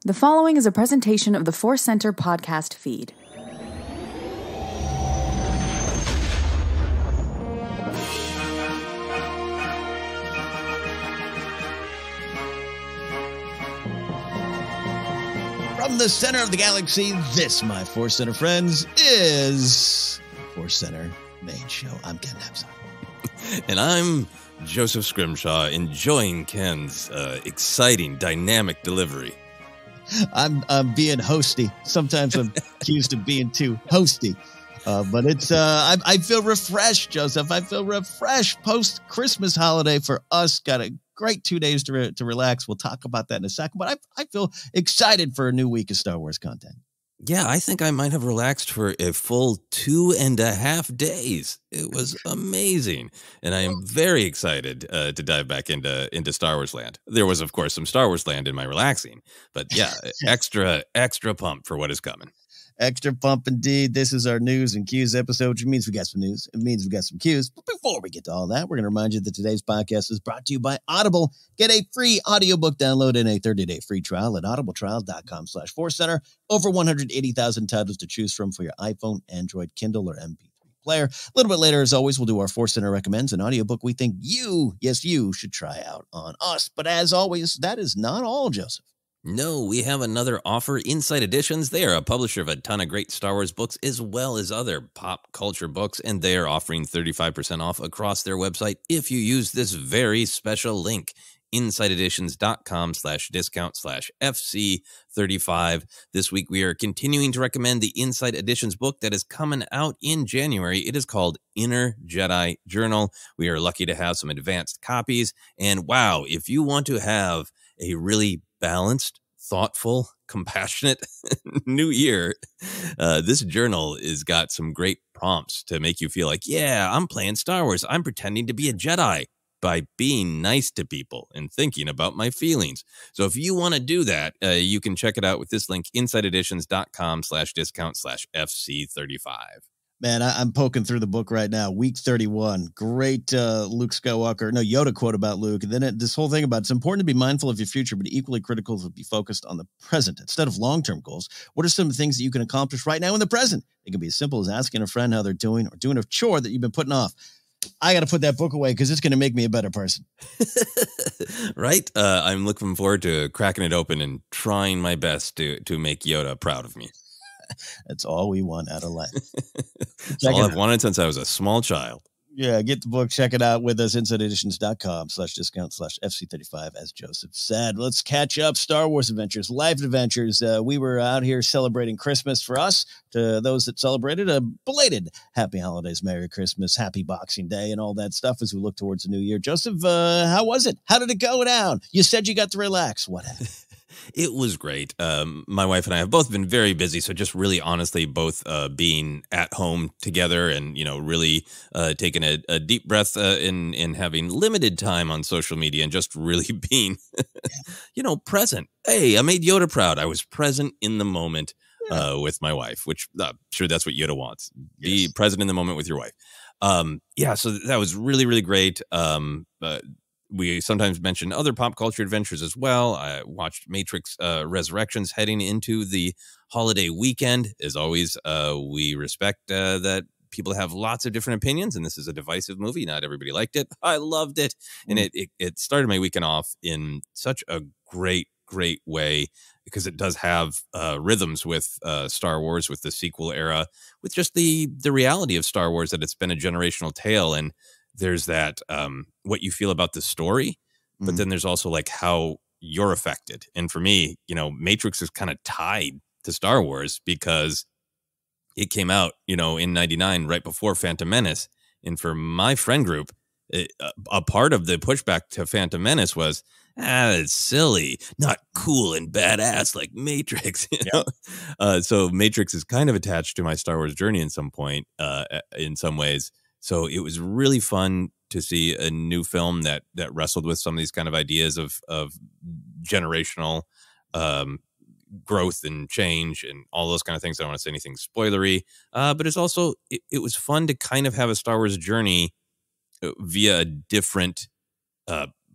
The following is a presentation of the Force Center podcast feed. From the center of the galaxy, this, my Force Center friends, is Force Center Main Show. I'm Ken Napzok. And I'm Joseph Scrimshaw, enjoying Ken's exciting, dynamic delivery. I'm being hosty. Sometimes I'm accused of being too hosty. But it's I feel refreshed, Joseph. I feel refreshed post-Christmas holiday for us. Got a great 2 days to relax. We'll talk about that in a second. But I feel excited for a new week of Star Wars content. Yeah, I think I might have relaxed for a full 2.5 days. It was amazing. And I am very excited to dive back into Star Wars land. There was, of course, some Star Wars land in my relaxing. But yeah, extra pumped for what is coming. Extra pump indeed. This is our news and cues episode, which means we got some news. It means we got some cues. But before we get to all that, we're going to remind you that today's podcast is brought to you by Audible. Get a free audiobook download and a 30-day free trial at audibletrial.com/forcecenter. Over 180,000 titles to choose from for your iPhone, Android, Kindle, or MP3 player. A little bit later, as always, we'll do our Force Center Recommends, an audiobook we think you should try out on us. But as always, that is not all, Joseph. No, we have another offer, Insight Editions. They are a publisher of a ton of great Star Wars books as well as other pop culture books, and they are offering 35% off across their website if you use this very special link, insighteditions.com/discount/FC35. This week we are continuing to recommend the Insight Editions book that is coming out in January. It is called Inner Jedi Journal. We are lucky to have some advanced copies, and wow, if you want to have a really balanced, thoughtful, compassionate new year, this journal has got some great prompts to make you feel like, yeah, I'm playing Star Wars. I'm pretending to be a Jedi by being nice to people and thinking about my feelings. So if you want to do that, you can check it out with this link, insighteditions.com/discount/FC35. Man, I'm poking through the book right now. Week 31. Great Yoda quote about Luke. And then this whole thing about it's important to be mindful of your future, but equally critical to be focused on the present instead of long-term goals. What are some things that you can accomplish right now in the present? It can be as simple as asking a friend how they're doing or doing a chore that you've been putting off. I got to put that book away because it's going to make me a better person. Right? I'm looking forward to cracking it open and trying my best to make Yoda proud of me. That's all we want out of life. That's all I've wanted since I was a small child. Yeah, get the book, check it out with us, insighteditions.com/discount/FC35, as Joseph said. Let's catch up. Star Wars adventures, life adventures. We were out here celebrating Christmas for us. To those that celebrated, a belated happy holidays, Merry Christmas, happy Boxing Day, and all that stuff as we look towards the new year. Joseph, how was it? How did it go down? You said you got to relax. What happened? It was great. My wife and I have both been very busy, so just really honestly both being at home together and, really taking a deep breath in having limited time on social media and just really being, present. Hey, I made Yoda proud. I was present in the moment with my wife, which I'm sure that's what Yoda wants. Be present in the moment with your wife. So that was really, really great. We sometimes mention other pop culture adventures as well. I watched Matrix Resurrections heading into the holiday weekend. As always, we respect that people have lots of different opinions, and this is a divisive movie. Not everybody liked it. I loved it. And it started my weekend off in such a great way because it does have rhythms with Star Wars, with the sequel era, with just the reality of Star Wars, that it's been a generational tale. And there's that what you feel about the story, but then there's also like how you're affected. And for me, Matrix is kind of tied to Star Wars because it came out, in 99, right before Phantom Menace. And for my friend group, a part of the pushback to Phantom Menace was, it's silly, not cool and badass like Matrix. So Matrix is kind of attached to my Star Wars journey in some ways. So it was really fun to see a new film that wrestled with some of these kind of ideas of generational growth and change and all those kind of things. I don't want to say anything spoilery, but it's also, it was fun to kind of have a Star Wars journey via a different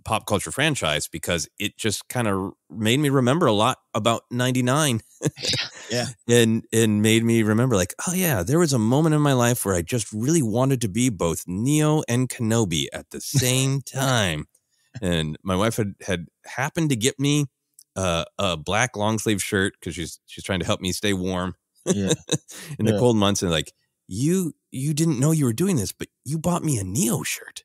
pop culture franchise because it just kind of made me remember a lot about 99. Yeah. And made me remember like, oh yeah, there was a moment in my life where I just really wanted to be both Neo and Kenobi at the same time. And my wife had happened to get me a black long sleeve shirt because she's trying to help me stay warm in the cold months. And like, you didn't know you were doing this, but you bought me a Neo shirt.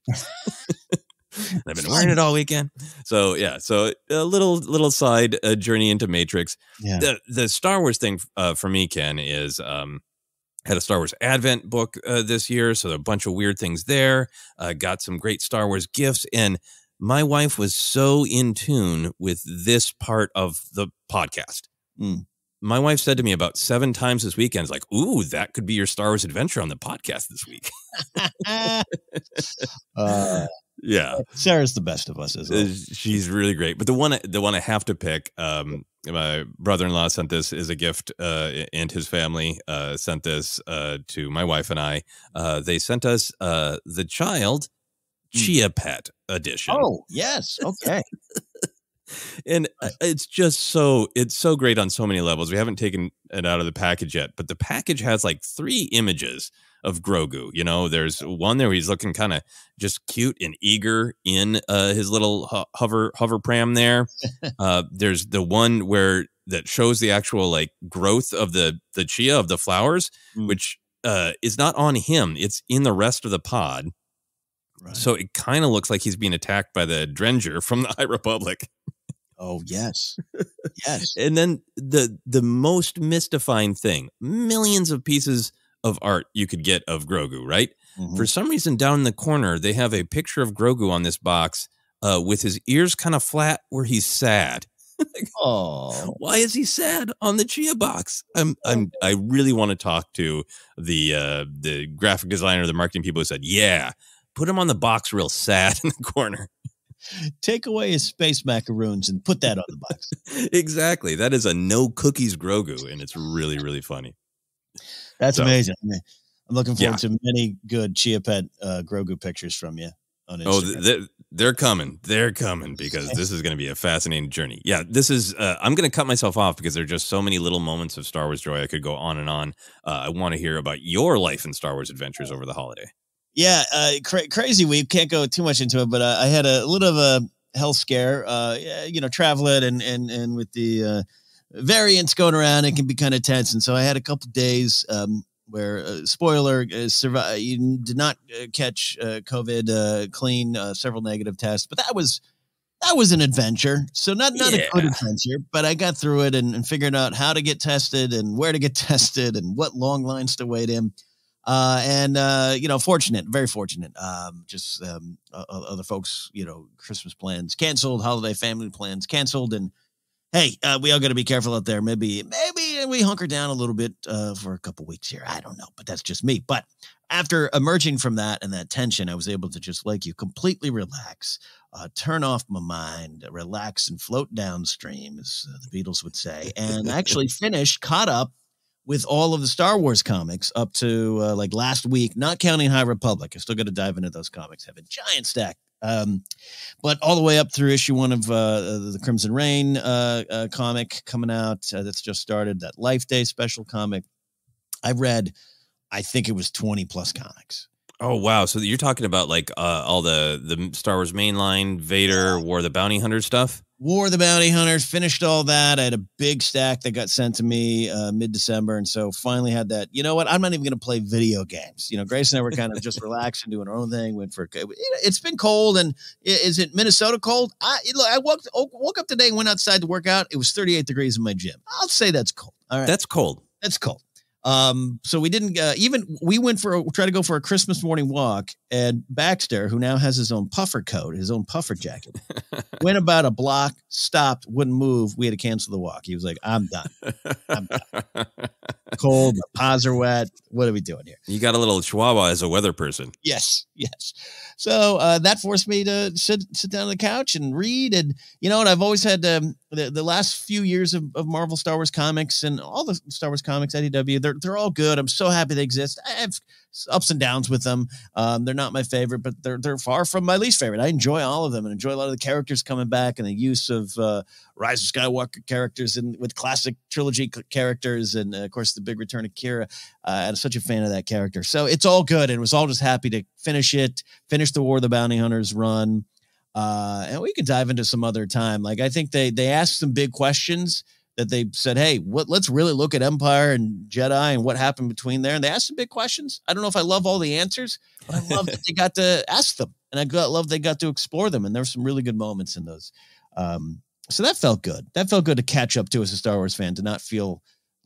I've been wearing it all weekend. So yeah, so a little side journey into Matrix. Yeah. The Star Wars thing for me, Ken, is had a Star Wars Advent book this year, so there are a bunch of weird things there. Got some great Star Wars gifts, and my wife was so in tune with this part of the podcast. My wife said to me about 7 times this weekend, like, ooh, that could be your Star Wars adventure on the podcast this week. Yeah. Sarah's the best of us, isn't it? She's really great. But the one I have to pick, my brother-in-law sent this as a gift, and his family sent this to my wife and I. They sent us the Child Chia Pet edition. Oh, yes. Okay. And it's so great on so many levels. We haven't taken it out of the package yet, but the package has like 3 images of Grogu. You know, there's one there where he's looking kind of just cute and eager in his little hover pram there. There's the one that shows the actual like growth of the chia of the flowers, which is not on him. It's in the rest of the pod. Right. So it kind of looks like he's being attacked by the Drenger from the High Republic. Oh, yes. Yes. And then the most mystifying thing, millions of pieces of art you could get of Grogu, right? Mm-hmm. For some reason, down in the corner, they have a picture of Grogu on this box with his ears kind of flat where he's sad. Oh, why is he sad on the Chia box? I really want to talk to the graphic designer, the marketing people who said, yeah, put him on the box real sad in the corner. Take away his space macaroons and put that on the box. Exactly. That is a no cookies Grogu, and it's really, really funny. That's amazing. I'm looking forward to many good Chia Pet Grogu pictures from you on Instagram. Oh, they're coming. They're coming because this is going to be a fascinating journey. Yeah, this is I'm going to cut myself off because there are just so many little moments of Star Wars joy. I could go on and on. I want to hear about your life in Star Wars adventures over the holiday. Yeah, crazy week. Can't go too much into it, but I had a little of a health scare, traveling and with the variants going around, it can be kind of tense. And so I had a couple days where, spoiler, you did not catch COVID clean, several negative tests, but that was an adventure. So not a good adventure, but I got through it and figured out how to get tested and where to get tested and what long lines to wait in. Fortunate, very fortunate. Other folks, Christmas plans canceled, holiday family plans canceled. And hey, we all got to be careful out there. Maybe we hunker down a little bit, for a couple weeks here. I don't know, but that's just me. But after emerging from that and that tension, I was able to just like you completely relax, turn off my mind, relax and float downstream, as the Beatles would say, and actually caught up with all of the Star Wars comics up to like last week, not counting High Republic. I still got to dive into those comics. Have a giant stack. But all the way up through issue 1 of the Crimson Reign comic coming out that's just started, that Life Day special comic. I read, I think it was 20 plus comics. Oh, wow. So you're talking about like all the Star Wars mainline, Vader, War of the Bounty Hunter stuff? War of the Bounty Hunters, finished all that. I had a big stack that got sent to me mid-December, and so finally had that. You know what? I'm not even going to play video games. Grace and I were kind of just relaxing, doing our own thing. It's been cold, and is it Minnesota cold? I woke up today and went outside to work out. It was 38 degrees in my gym. I'll say that's cold. All right, that's cold. That's cold. So we didn't we tried to go for a Christmas morning walk, and Baxter, who now has his own puffer coat, his own puffer jacket, went about a block, stopped, wouldn't move. We had to cancel the walk. He was like, I'm done. Cold, the paws are wet. What are we doing here? You got a little chihuahua as a weather person. Yes. So that forced me to sit down on the couch and read. And you know what? I've always had the last few years of Marvel Star Wars comics and all the Star Wars comics, IDW, they're all good. I'm so happy they exist. I have ups and downs with them. They're not my favorite, but they're far from my least favorite. I enjoy all of them and enjoy a lot of the characters coming back and the use of Rise of Skywalker characters and with classic trilogy characters. And of course, the big return of Kira. I'm such a fan of that character. So it's all good. And was all just happy to finish the War of the Bounty Hunters run. And we can dive into some other time. Like, I think they asked some big questions that they said, hey, let's really look at Empire and Jedi and what happened between there. And they asked some big questions. I don't know if I love all the answers, but I love that they got to ask them, and love they got to explore them. And there were some really good moments in those. So that felt good. That felt good to catch up to as a Star Wars fan, to not feel.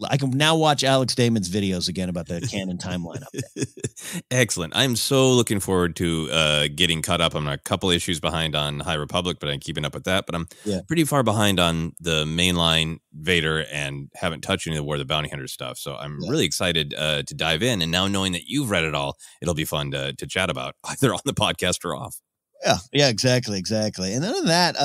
I can now watch Alex Damon's videos again about the canon timeline update. Excellent. I'm so looking forward to getting caught up. I'm a couple issues behind on High Republic, but I'm keeping up with that. But I'm pretty far behind on the mainline Vader and haven't touched any of the War of the Bounty Hunter stuff. So I'm really excited to dive in. And now knowing that you've read it all, it'll be fun to chat about either on the podcast or off. Yeah, exactly. And other than that,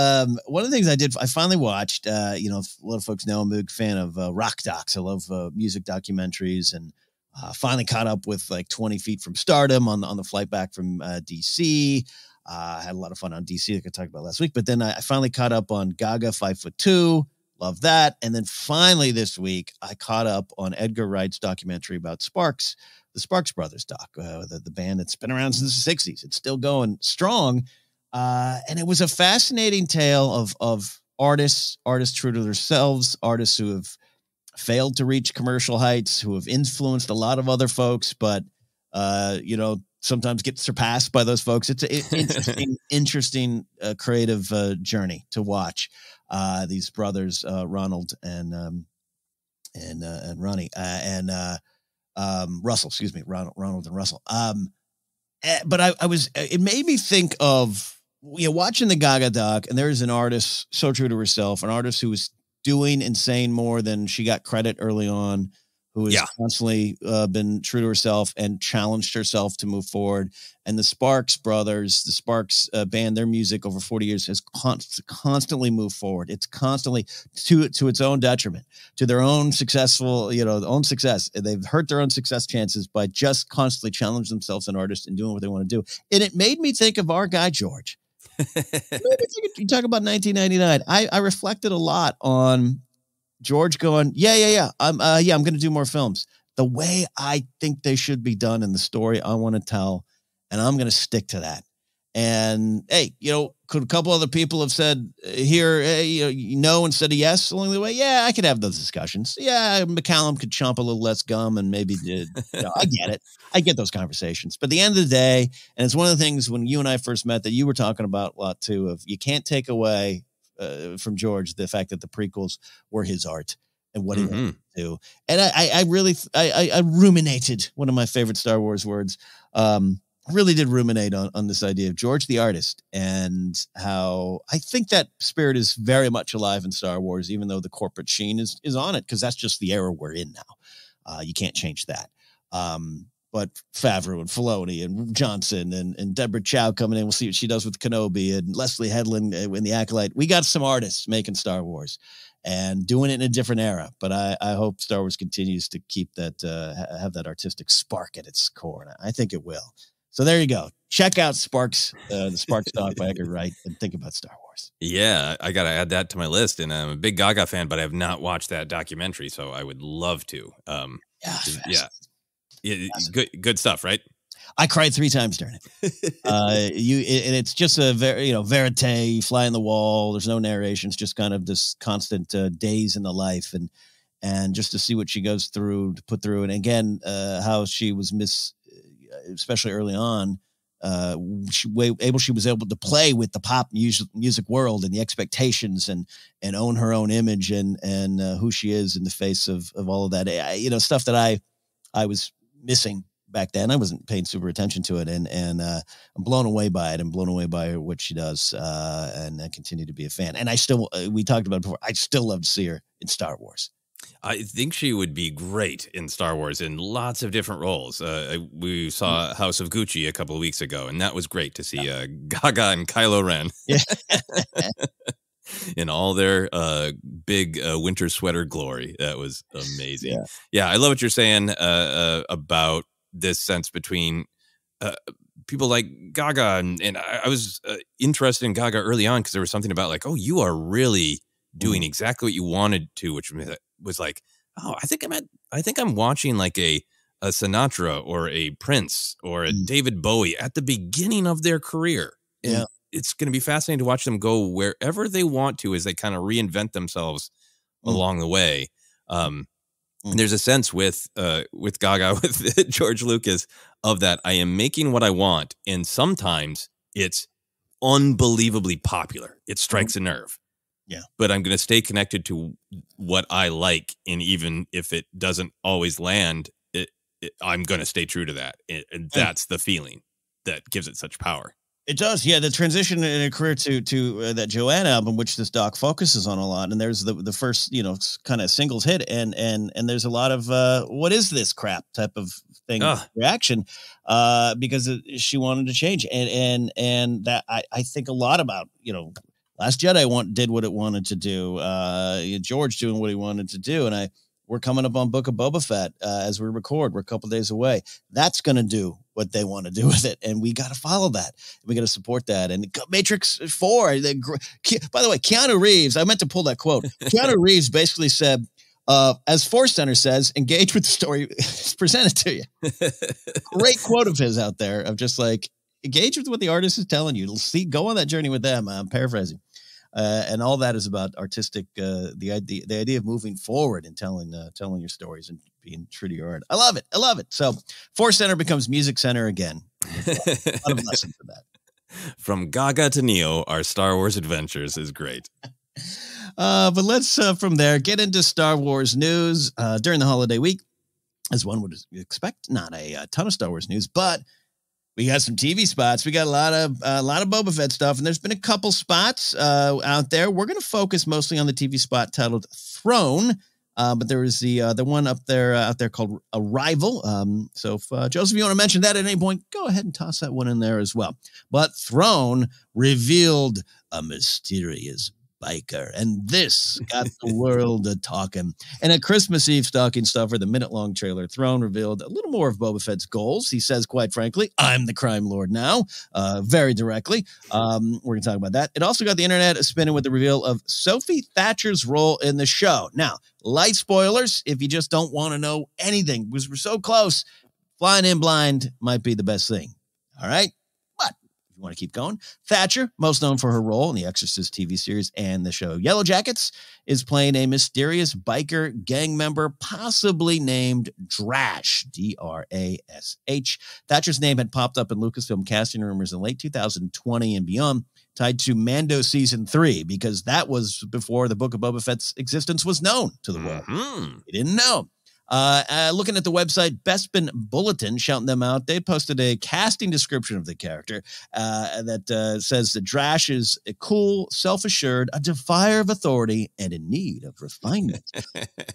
one of the things I finally watched, a lot of folks know I'm a big fan of rock docs. I love music documentaries, and finally caught up with like 20 Feet from Stardom on the flight back from DC. I had a lot of fun on DC, like I talked about last week, but then I finally caught up on Gaga 5'2". Love that. And then finally this week, I caught up on Edgar Wright's documentary about Sparks, the Sparks Brothers doc, the band that's been around since the 60s. It's still going strong. And it was a fascinating tale of artists true to themselves, artists who have failed to reach commercial heights, who have influenced a lot of other folks, but, sometimes get surpassed by those folks. It's an interesting creative journey to watch. These brothers, Ronald and Ronnie, and Russell, excuse me, Ronald and Russell. But it made me think of, watching the Gaga doc, and there's an artist so true to herself, an artist who was doing and saying more than she got credit early on, who has constantly been true to herself and challenged herself to move forward. And the Sparks Brothers, the Sparks band, their music over 40 years has constantly moved forward. It's constantly to its own detriment, to their own own success. They've hurt their own success chances by just constantly challenging themselves as an artist and doing what they want to do. And it made me think of our guy, George. You talk about 1999. I reflected a lot on George going, I'm going to do more films the way I think they should be done in the story I want to tell, and I'm going to stick to that. And hey, could a couple other people have said here, hey, no instead of yes along the way? Yeah, I could have those discussions. Yeah, McCallum could chomp a little less gum and maybe did. I get it. I get those conversations. But at the end of the day, and it's one of the things when you and I first met that you were talking about a lot too, of you can't take away from George the fact that the prequels were his art and what he wanted to do. And I ruminated, one of my favorite Star Wars words. I really did ruminate on this idea of George the artist, and how I think that spirit is very much alive in Star Wars, even though the corporate sheen is on it, because that's just the era we're in now. You can't change that. But Favreau and Filoni and Johnson and Deborah Chow coming in, we'll see what she does with Kenobi, and Leslie Headland in The Acolyte. We got some artists making Star Wars and doing it in a different era. But I hope Star Wars continues to keep that, have that artistic spark at its core. And I think it will. So there you go. Check out Sparks, the Sparks doc by Edgar Wright, and think about Star Wars. Yeah, I got to add that to my list. And I'm a big Gaga fan, but I have not watched that documentary, so I would love to. Good stuff, right? I cried 3 times during it. And it's just a very, verite, fly on the wall. There's no narration. It's just kind of this constant days in the life, and just to see what she goes through, to put through. And again, how she was especially early on, she was able to play with the pop music world and the expectations and own her own image and who she is in the face of all of that. Stuff that I was missing back then. I wasn't paying super attention to it, and I'm blown away by it, and blown away by what she does, and I continue to be a fan. And I still, we talked about it before, I still love to see her in Star Wars. I think she would be great in Star Wars in lots of different roles. We saw House of Gucci a couple of weeks ago, and that was great to see Gaga and Kylo Ren. in all their big winter sweater glory. That was amazing. Yeah, I love what you're saying about this sense between people like Gaga, and I was interested in Gaga early on because there was something about like, oh, you are really doing exactly what you wanted to, which was like, oh, I think I'm watching like a Sinatra or a Prince or a David Bowie at the beginning of their career. And it's going to be fascinating to watch them go wherever they want to as they kind of reinvent themselves along the way. And there's a sense with Gaga, with George Lucas, of that I am making what I want, and sometimes it's unbelievably popular. It strikes a nerve. Yeah, but I'm going to stay connected to what I like, and even if it doesn't always land, I'm going to stay true to that. And that's the feeling that gives it such power. It does, yeah. The transition in a career to that Joanne album, which this doc focuses on a lot, and there's the first kind of singles hit, and there's a lot of what is this crap type of thing reaction, because she wanted to change, and that I think a lot about Last Jedi did what it wanted to do, George doing what he wanted to do, and we're coming up on Book of Boba Fett as we record. We're a couple days away. That's going to do what they want to do with it, and we got to follow that. We got to support that. And Matrix 4. By the way, Keanu Reeves. I meant to pull that quote. Keanu Reeves basically said, as Force Center says, engage with the story presented to you. Great quote of his out there of just like engage with what the artist is telling you. Go on that journey with them. I'm paraphrasing. And all that is about artistic, the idea of moving forward and telling your stories and being true to your art. I love it. So Force Center becomes Music Center again. A lot of lessons for that. From Gaga to Neo, our Star Wars adventures is great. But let's from there get into Star Wars news during the holiday week, as one would expect. Not a ton of Star Wars news, but we got some TV spots. We got a lot of Boba Fett stuff, and there's been a couple spots out there. We're going to focus mostly on the TV spot titled Throne, but there was the one out there called Arrival. So if Joseph, you want to mention that at any point, go ahead and toss that one in there as well. But Throne revealed a mysterious biker, and this got the world talking. And a Christmas Eve stocking stuffer, the minute-long trailer, Throne revealed a little more of Boba Fett's goals. He says, quite frankly, I'm the crime lord now, very directly. We're going to talk about that. It also got the internet spinning with the reveal of Sophie Thatcher's role in the show. Now, light spoilers, if you just don't want to know anything, because we're so close, flying in blind might be the best thing. All right? Want to keep going? Thatcher, most known for her role in the Exorcist TV series and the show Yellow Jackets, is playing a mysterious biker gang member, possibly named Drash, D-R-A-S-H. Thatcher's name had popped up in Lucasfilm casting rumors in late 2020 and beyond, tied to Mando Season 3, because that was before the Book of Boba Fett's existence was known to the world. You didn't know. Looking at the website Bespin Bulletin, shouting them out, they posted a casting description of the character that says that Drash is a cool, self-assured, a defier of authority, and in need of refinement.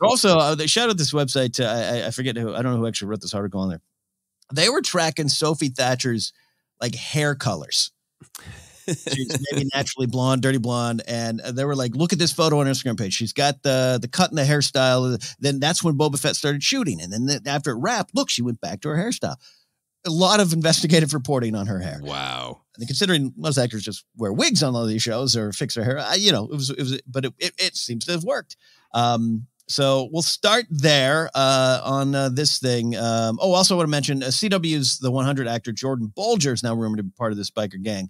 Also, they shouted this website. I forget who. I don't know who actually wrote this article on there. They were tracking Sophie Thatcher's like hair colors. She's maybe naturally blonde, dirty blonde. And they were like, look at this photo on her Instagram page. She's got the cut and the hairstyle. Then that's when Boba Fett started shooting. And then after it wrapped, look, she went back to her hairstyle. A lot of investigative reporting on her hair. Wow. And considering most actors just wear wigs on all these shows or fix their hair, it seems to have worked. So we'll start there on this thing. Also I want to mention CW's The 100 actor Jordan Bolger is now rumored to be part of this biker gang.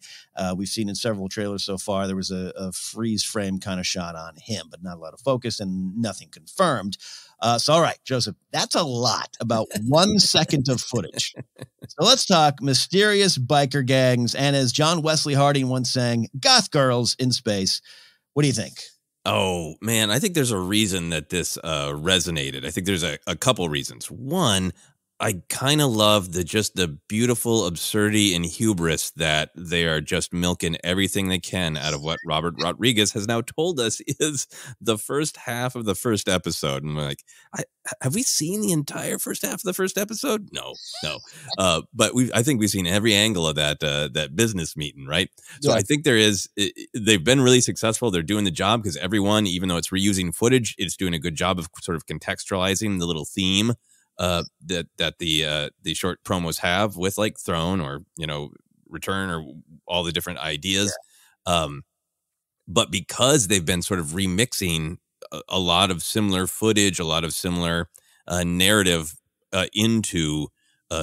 We've seen in several trailers so far. There was a freeze frame kind of shot on him, but not a lot of focus and nothing confirmed. So, all right, Joseph, that's a lot, about 1 second of footage. So let's talk mysterious biker gangs. And as John Wesley Harding once sang, goth girls in space. What do you think? Oh, man, I think there's a reason that this resonated. I think there's a couple reasons. One, I kind of love the beautiful absurdity and hubris that they are just milking everything they can out of what Robert Rodriguez has now told us is the first half of the first episode. And we're like, have we seen the entire first half of the first episode? No. But I think we've seen every angle of that business meeting, right? So I think they've been really successful. They're doing the job because everyone, even though it's reusing footage, it's doing a good job of sort of contextualizing the little theme that the short promos have with like Throne or, Return or all the different ideas. Yeah. But because they've been sort of remixing a lot of similar footage, a lot of similar narrative into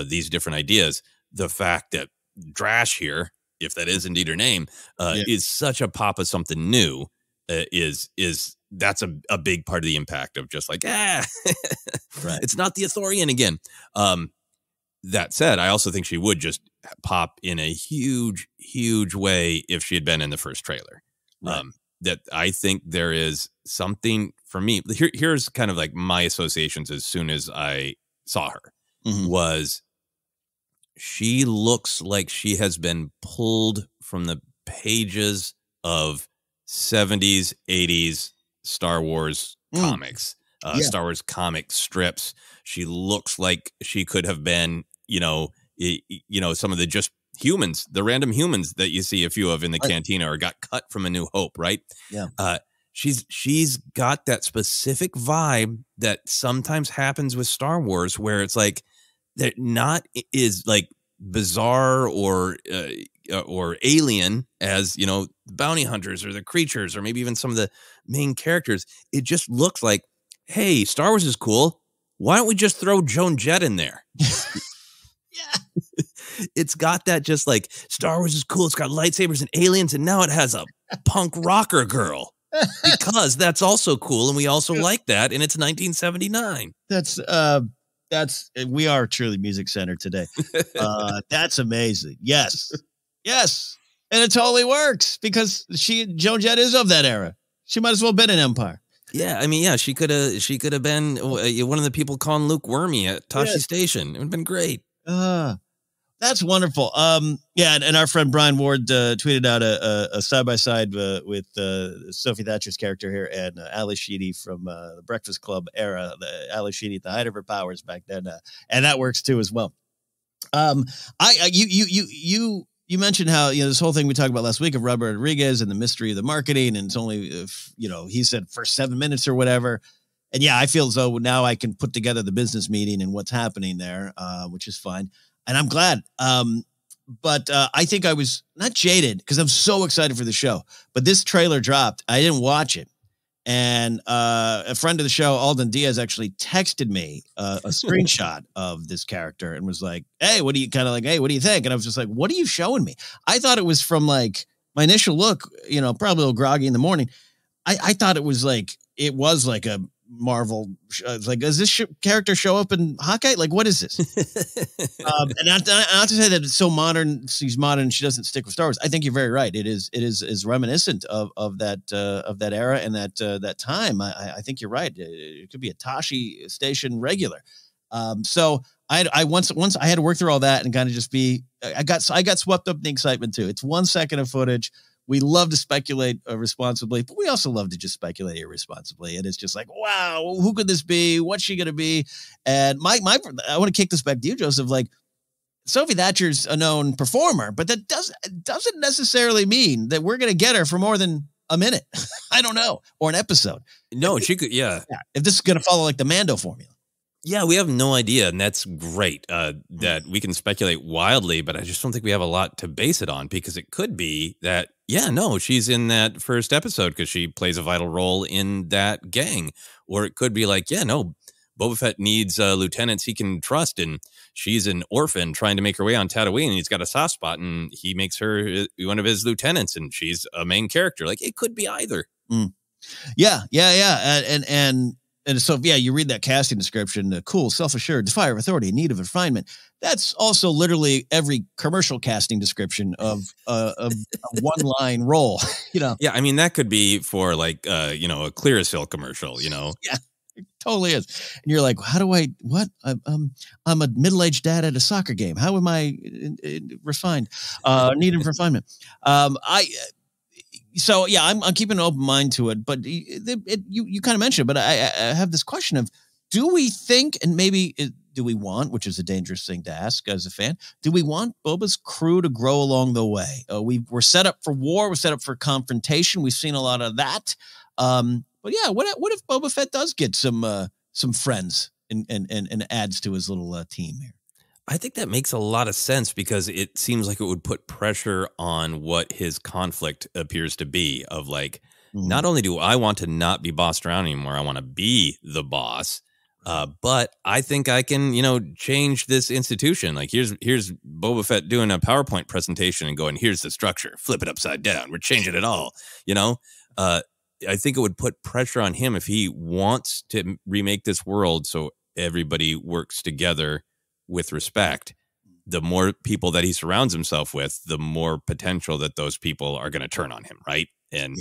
these different ideas, the fact that Drash here, if that is indeed her name, is such a pop of something new, that's a big part of the impact of just like, right. It's not the Ithorian again. That said, I also think she would just pop in a huge, huge way if she had been in the first trailer. Right. That I think there is something for me. Here's kind of like my associations as soon as I saw her was she looks like she has been pulled from the pages of 70s, 80s Star Wars comics, Star Wars comic strips. She looks like she could have been, some of the just humans, the random humans that you see a few of in the cantina or got cut from A New Hope, right? Yeah. She's got that specific vibe that sometimes happens with Star Wars where it's like that not is like bizarre or alien as, the bounty hunters or the creatures or maybe even some of the main characters. It just looks like, hey, Star Wars is cool. Why don't we just throw Joan Jett in there? Yeah. It's got that just like Star Wars is cool. It's got lightsabers and aliens, and now it has a punk rocker girl because that's also cool. And we also like that. And it's 1979. We are truly music center today. That's amazing. Yes. And it totally works because Joan Jett is of that era. She might as well have been in Empire. Yeah, I mean, yeah, she could have been one of the people calling Luke Wormy at Tashi Station. It would have been great. That's wonderful. And our friend Brian Ward tweeted out a side-by-side with Sophie Thatcher's character here and Ali Sheedy from the Breakfast Club era, Ali Sheedy at the height of her powers back then, and that works too as well. You mentioned how, this whole thing we talked about last week of Robert Rodriguez and the mystery of the marketing, and it's only, he said first 7 minutes or whatever. And yeah, I feel as though now I can put together the business meeting and what's happening there, which is fine. And I'm glad. But I think I was not jaded because I'm so excited for the show. But this trailer dropped. I didn't watch it. And a friend of the show, Alden Diaz, actually texted me a screenshot of this character and was like, hey, what do you think? And I was just like, what are you showing me? I thought it was from like my initial look, probably a little groggy in the morning. I thought it was like a Marvel. Like, does this character show up in Hawkeye? Like, what is this? And not to say that it's so modern. She's modern. She doesn't stick with Star Wars. I think you're very right. It is reminiscent of that era and that time. I think you're right. It could be a Tashi Station regular. So I once I had to work through all that and kind of just I got swept up in the excitement too. It's 1 second of footage. We love to speculate responsibly, but we also love to just speculate irresponsibly. And it's just like, wow, who could this be? What's she going to be? And I want to kick this back to you, Joseph. Like, Sophie Thatcher's a known performer, but that doesn't necessarily mean that we're going to get her for more than a minute. I don't know. Or an episode. No, she could. Yeah. If this is going to follow like the Mando formula. Yeah, we have no idea, and that's great that we can speculate wildly, but I just don't think we have a lot to base it on because it could be that, she's in that first episode because she plays a vital role in that gang. Or it could be like, Boba Fett needs lieutenants he can trust, and she's an orphan trying to make her way on Tatooine, and he's got a soft spot, and he makes her one of his lieutenants, and she's a main character. Like, it could be either. Yeah. And so, you read that casting description, cool, self-assured, defier of authority, in need of refinement. That's also literally every commercial casting description of a one-line role, Yeah, I mean, that could be for like, a Clearasil commercial, Yeah, totally is. And you're like, how do what? I'm a middle-aged dad at a soccer game. How am I refined? Needing refinement. So yeah, I'm keeping an open mind to it, but you kind of mentioned it, but I have this question of, do we think, and maybe do we want, which is a dangerous thing to ask as a fan, do we want Boba's crew to grow along the way? We're set up for war. We're set up for confrontation. We've seen a lot of that. But yeah, what if Boba Fett does get some friends and adds to his little team here? I think that makes a lot of sense because it seems like it would put pressure on what his conflict appears to be of like, not only do I want to not be bossed around anymore, I want to be the boss. But I think I can, change this institution. Like here's Boba Fett doing a PowerPoint presentation and going, here's the structure, flip it upside down. We're changing it all. I think it would put pressure on him if he wants to remake this world so everybody works together with respect. The more people that he surrounds himself with, the more potential that those people are going to turn on him. Right. And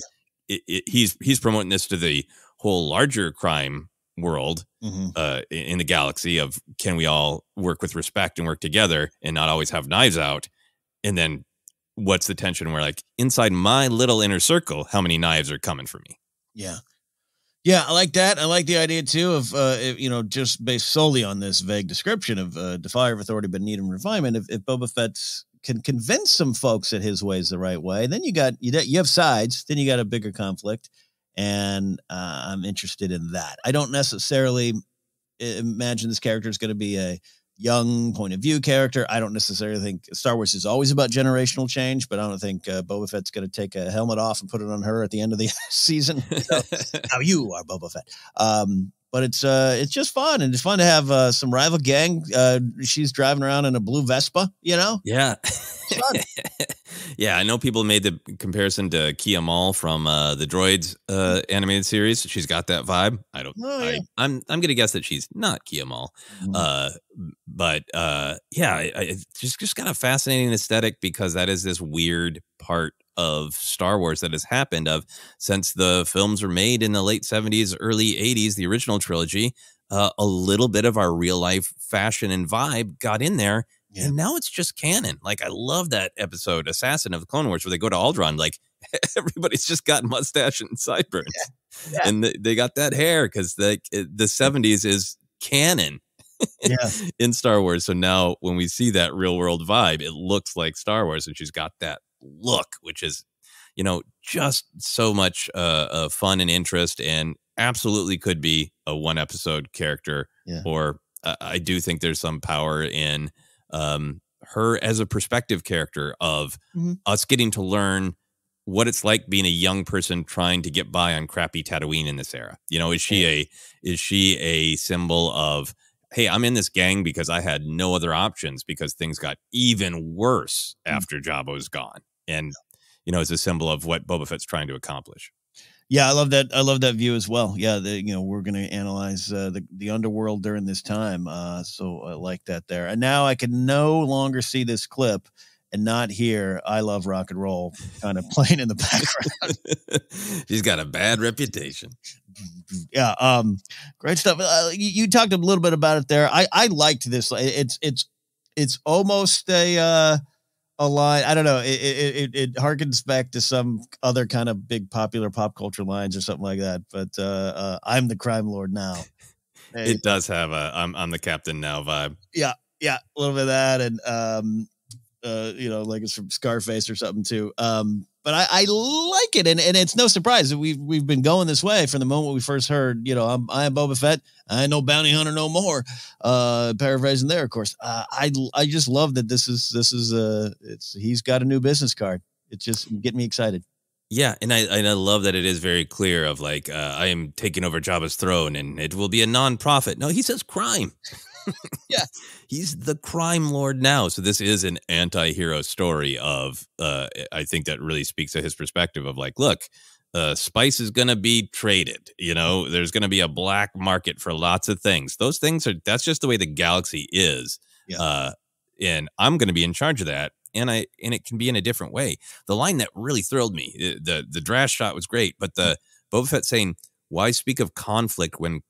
he's promoting this to the whole larger crime world in the galaxy of, can we all work with respect and work together and not always have knives out? And then what's the tension where like inside my little inner circle, how many knives are coming for me? Yeah, I like that. I like the idea too of just based solely on this vague description of defier of authority but need refinement. If Boba Fett can convince some folks that his way is the right way, then you have sides. Then you got a bigger conflict, and I'm interested in that. I don't necessarily imagine this character is going to be a young point of view character. I don't necessarily think Star Wars is always about generational change, but I don't think Boba Fett's going to take a helmet off and put it on her at the end of the season. So, now you are Boba Fett. But it's just fun, and it's fun to have some rival gang. She's driving around in a blue Vespa, Yeah. Yeah, I know people made the comparison to Kia Mall from the Droids animated series. She's got that vibe. I'm going to guess that she's not Kia Mall. But it's just got a fascinating aesthetic because that is this weird part of Star Wars that has happened since the films were made in the late 70s, early 80s, the original trilogy. A little bit of our real life fashion and vibe got in there. Yeah. And now it's just canon. Like, I love that episode, Assassin of the Clone Wars, where they go to Alderaan. Like, everybody's just got mustache and sideburns. Yeah. And they got that hair because the 70s is canon in Star Wars. So now when we see that real world vibe, it looks like Star Wars. And she's got that look, which is, just so much fun and interest, and absolutely could be a one episode character. Yeah. Or I do think there's some power in her as a perspective character of us getting to learn what it's like being a young person trying to get by on crappy Tatooine in this era. Is she a symbol of, hey, I'm in this gang because I had no other options because things got even worse after Jabba's gone. And, it's a symbol of what Boba Fett's trying to accomplish. Yeah, I love that. I love that view as well. Yeah, we're going to analyze the underworld during this time. So I like that there. And now I can no longer see this clip and not hear "I Love Rock and Roll" kind of playing in the background. She's got a bad reputation. Yeah, great stuff. You talked a little bit about it there. I liked this. It's almost a line. I don't know. It harkens back to some other kind of big popular pop culture lines or something like that. But I'm the crime lord now. It does have a I'm the captain now vibe. Yeah, a little bit of that, and like it's from Scarface or something too. But I like it, and it's no surprise that we've been going this way from the moment we first heard. I am Boba Fett. I ain't no bounty hunter no more. Paraphrasing there, of course. I just love that this is he's got a new business card. It's just getting me excited. Yeah, and I love that it is very clear of like I am taking over Jabba's throne, and it will be a non-profit. No, he says crime. Yeah, he's the crime lord now. So this is an anti-hero story of I think that really speaks to his perspective of like, look, spice is going to be traded. There's going to be a black market for lots of things. Those things that's just the way the galaxy is. Yeah. And I'm going to be in charge of that. And it can be in a different way. The line that really thrilled me, the Drash shot was great, but the Boba Fett saying, why speak of conflict when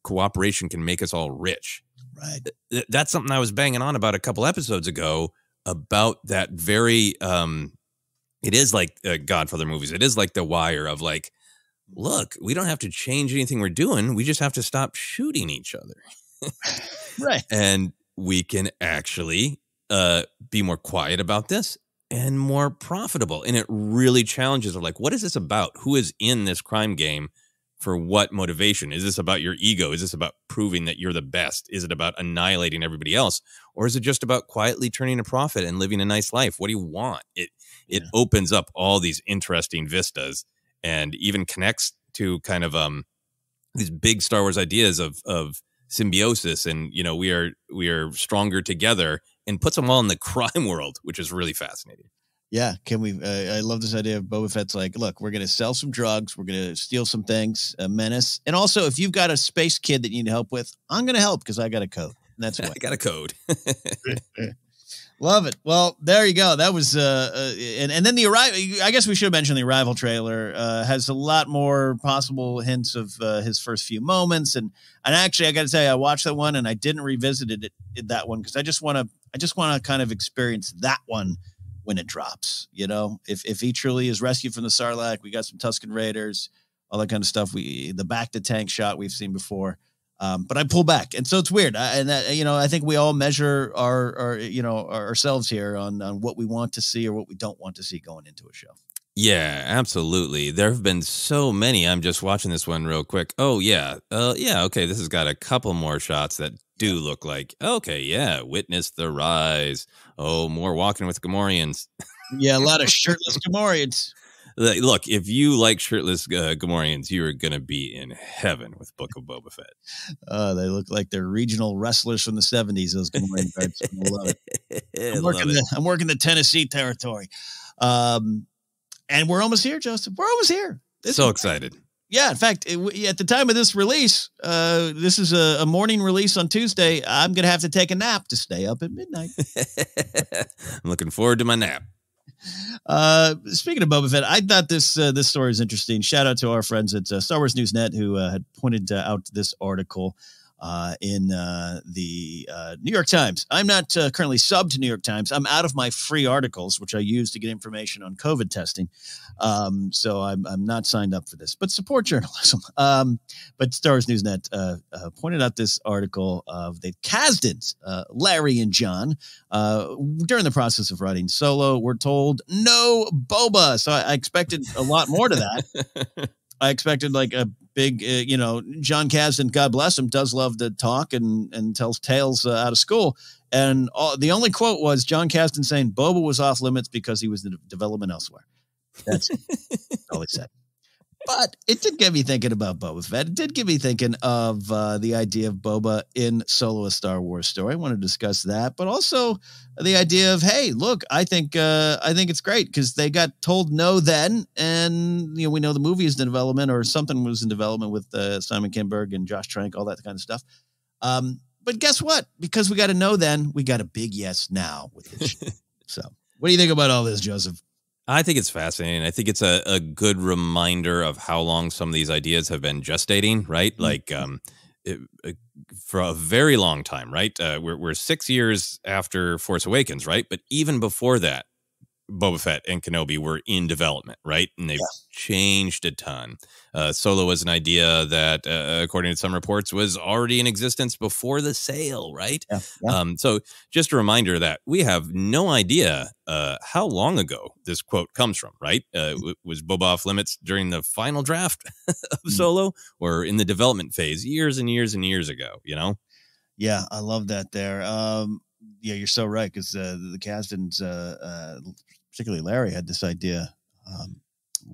cooperation can make us all rich. Right. That's something I was banging on about a couple episodes ago about that very, it is like Godfather movies. It is like The Wire of like, look, we don't have to change anything we're doing. We just have to stop shooting each other. Right. And we can actually be more quiet about this and more profitable. And it really challenges of like, what is this about? Who is in this crime game? For what motivation? Is this about your ego? Is this about proving that you're the best? Is it about annihilating everybody else? Or is it just about quietly turning a profit and living a nice life? What do you want? It opens up all these interesting vistas and even connects to kind of these big Star Wars ideas of symbiosis and, you know, we are stronger together, and puts them all in the crime world, which is really fascinating. Yeah, can we? I love this idea of Boba Fett's like, look, we're going to sell some drugs, we're going to steal some things, a menace, and also if you've got a space kid that you need help with, I'm going to help because I got a code. And that's what I got a code. Love it. Well, there you go. That was and then the arrival. I guess we should mention the Arrival trailer has a lot more possible hints of his first few moments, and actually, I got to tell you, I watched that one and I didn't revisit that one because I just want to kind of experience that one when it drops. You know, if he truly is rescued from the Sarlacc, we got some Tusken Raiders, all that kind of stuff. The back to tank shot we've seen before. But I pull back, and so it's weird. I think we all measure ourselves here on what we want to see or what we don't want to see going into a show. Yeah, absolutely. There have been so many. I'm just watching this one real quick. Oh yeah, okay. This has got a couple more shots that do look like okay. Yeah, witness the rise. Oh, more walking with Gamorreans. Yeah, a lot of shirtless Gamorreans. Look, if you like shirtless Gamorreans, you are going to be in heaven with Book of Boba Fett. They look like they're regional wrestlers from the 70s, those Gamorrean guards. I love it. I'm working the Tennessee territory. And we're almost here, Joseph. We're almost here. Excited. Yeah, in fact, at the time of this release, this is a morning release on Tuesday. I'm going to have to take a nap to stay up at midnight. I'm looking forward to my nap. Speaking of Boba Fett, I thought this story is interesting. Shout out to our friends at Star Wars News Net who had pointed out this article in the New York Times. I'm not currently subbed to New York Times. I'm out of my free articles, which I use to get information on COVID testing. So I'm not signed up for this, but support journalism. But Star Wars News Net pointed out this article of the Kasdans, Larry and John, during the process of writing Solo, were told no Boba. So I expected a lot more to that. I expected like a big, John Kasdan, God bless him, does love to talk and tells tales out of school. And the only quote was John Kasdan saying Boba was off limits because he was in development elsewhere. That's all he said. But it did get me thinking about Boba Fett. It did get me thinking of the idea of Boba in Solo: A Star Wars Story. I want to discuss that, but also the idea of, hey, look, I think it's great because they got told no then, and we know the movie is in development or something was in development with Simon Kinberg and Josh Trank, all that kind of stuff. But guess what? Because we got a no then, we got a big yes now with this show. So, what do you think about all this, Joseph? I think it's fascinating. I think it's a good reminder of how long some of these ideas have been gestating, right? Like for a very long time, right? We're 6 years after Force Awakens, right? But even before that, Boba Fett and Kenobi were in development, right? And they've changed a ton. Solo was an idea that, according to some reports, was already in existence before the sale, right? Yeah. So just a reminder that we have no idea how long ago this quote comes from, right? Was Boba off limits during the final draft of Solo or in the development phase years and years and years ago, Yeah, I love that there. Yeah, you're so right because the Kasdans, particularly Larry, had this idea a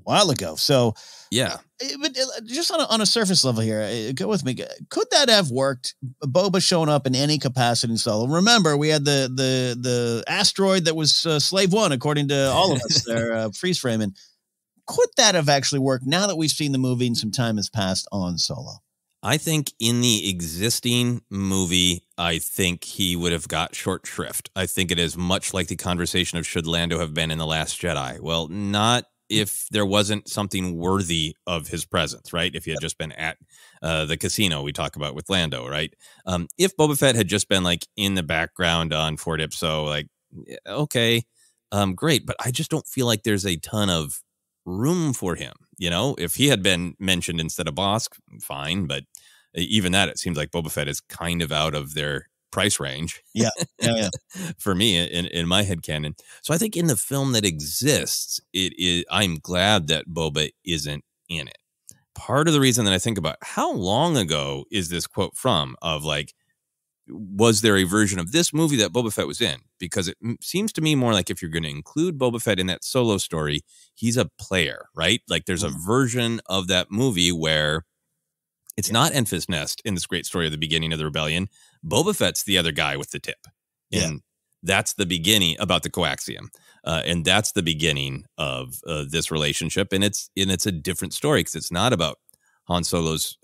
while ago. So yeah, but just on a surface level here, go with me. Could that have worked? Boba showing up in any capacity in Solo. Remember, we had the asteroid that was Slave One, according to all of us there, freeze framing. Could that have actually worked now that we've seen the movie and some time has passed on Solo? I think in the existing movie, I think he would have got short shrift. I think it is much like the conversation of should Lando have been in The Last Jedi. Well, not if there wasn't something worthy of his presence, right? If he had just been at the casino we talk about with Lando, right? If Boba Fett had just been like in the background on Fort Ipso, like, okay, great. But I just don't feel like there's a ton of room for him. You know, if he had been mentioned instead of Bossk, fine. But even that, it seems like Boba Fett is kind of out of their price range. Yeah. For me, in my headcanon. So I think in the film that exists, I'm glad that Boba isn't in it. Part of the reason that I think about how long ago is this quote from, of like, was there a version of this movie that Boba Fett was in? Because it seems to me more like if you're going to include Boba Fett in that Solo story, he's a player, right? Like there's a version of that movie where it's not Enfys Nest in this great story of the beginning of the rebellion. Boba Fett's the other guy with the tip. And that's the beginning about the coaxium. And that's the beginning of this relationship. And it's a different story because it's not about Han Solo's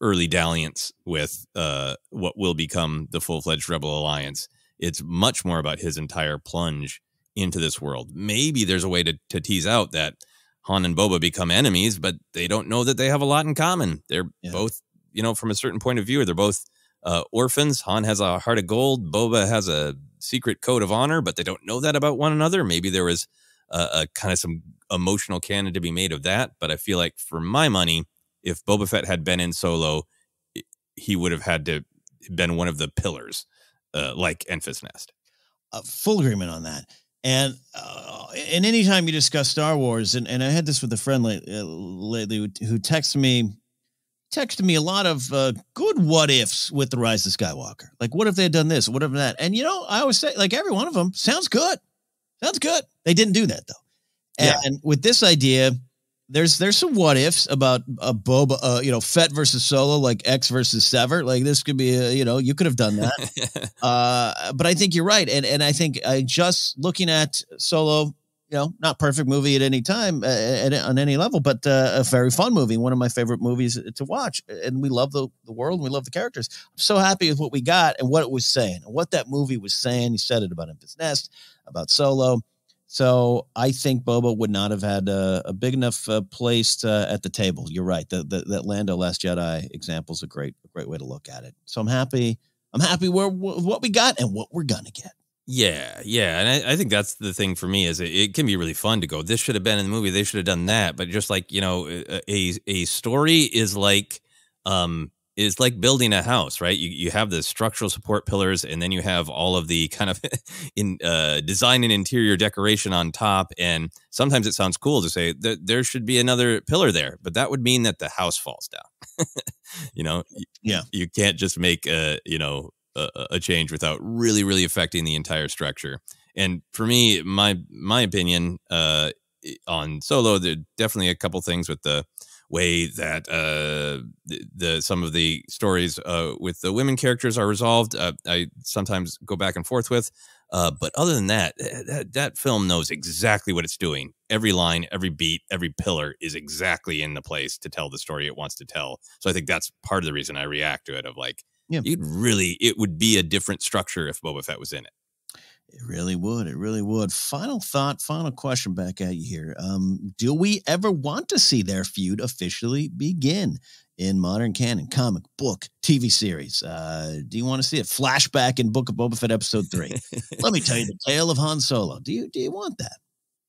early dalliance with what will become the full-fledged Rebel Alliance. It's much more about his entire plunge into this world. Maybe there's a way to tease out that Han and Boba become enemies, but they don't know that they have a lot in common. They're both, from a certain point of view, they're both orphans. Han has a heart of gold. Boba has a secret code of honor, but they don't know that about one another. Maybe there was a kind of some emotional canon to be made of that. But I feel like for my money, if Boba Fett had been in Solo, he would have had to been one of the pillars, like Enfys Nest. Full agreement on that. And anytime you discuss Star Wars, and I had this with a friend lately who texted me a lot of good what ifs with The Rise of Skywalker. Like, what if they had done this? What if that? And, I always say, like, every one of them sounds good. Sounds good. They didn't do that, though. And with this idea, there's some what ifs about a Boba, Fett versus Solo, like X versus Sever. Like, this could be, you could have done that. But I think you're right. And I think just looking at Solo, not perfect movie at any time, on any level, but a very fun movie. One of my favorite movies to watch. And we love the world and we love the characters. I'm so happy with what we got and what it was saying and what that movie was saying. You said it about Enfys Nest, about Solo. So I think Boba would not have had a big enough place at the table. You're right. That Lando Last Jedi example is a great way to look at it. So I'm happy with what we got and what we're gonna get. Yeah. And I think that's the thing for me is it can be really fun to go, this should have been in the movie. They should have done that. But just like, a story is like building a house, right? You have the structural support pillars and then you have all of the kind of design and interior decoration on top. And sometimes it sounds cool to say that there should be another pillar there, but that would mean that the house falls down. You can't just make a change without really, really affecting the entire structure. And for me, my opinion on Solo, there are definitely a couple things with the way that some of the stories with the women characters are resolved. I sometimes go back and forth with, but other than that film knows exactly what it's doing. Every line, every beat, every pillar is exactly in the place to tell the story it wants to tell. So I think that's part of the reason I react to it. Of like, it would be a different structure if Boba Fett was in it. It really would. It really would. Final thought, final question back at you here. Do we ever want to see their feud officially begin in modern canon, comic, book, TV series? Do you want to see it flashback in Book of Boba Fett episode 3? Let me tell you the tale of Han Solo. Do you want that?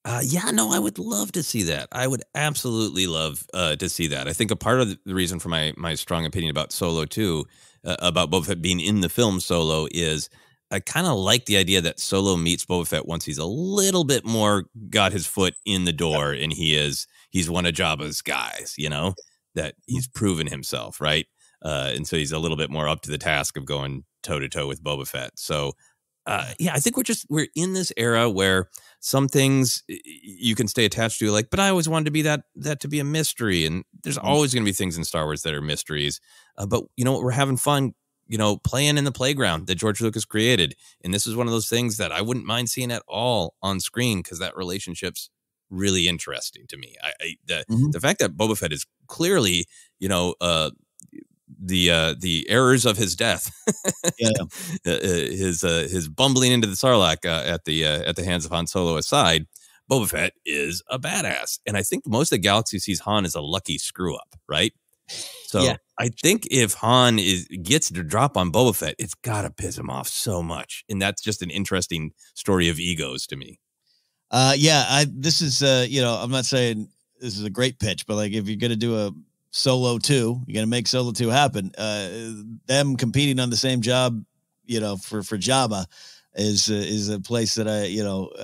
I would love to see that. I would absolutely love to see that. I think a part of the reason for my strong opinion about Solo too, about Boba Fett being in the film Solo, is I kind of like the idea that Solo meets Boba Fett once he's a little bit more got his foot in the door and he's one of Jabba's guys, that he's proven himself, right? And so he's a little bit more up to the task of going toe to toe with Boba Fett. So I think we're in this era where some things you can stay attached to, like, but I always wanted to be that to be a mystery. And there's always going to be things in Star Wars that are mysteries. But you know what? We're having fun, playing in the playground that George Lucas created. And this is one of those things that I wouldn't mind seeing at all on screen because that relationship's really interesting to me. The fact that Boba Fett is clearly, the errors of his death, his bumbling into the Sarlacc at the hands of Han Solo aside, Boba Fett is a badass. And I think most of the galaxy sees Han as a lucky screw up, right? So Yeah. I think if Han gets to drop on Boba Fett, it's gotta piss him off so much, and that's just an interesting story of egos to me. This is I'm not saying this is a great pitch, but like if you're gonna do a Solo 2, you're gonna make Solo 2 happen. Them competing on the same job, for Jabba is a place that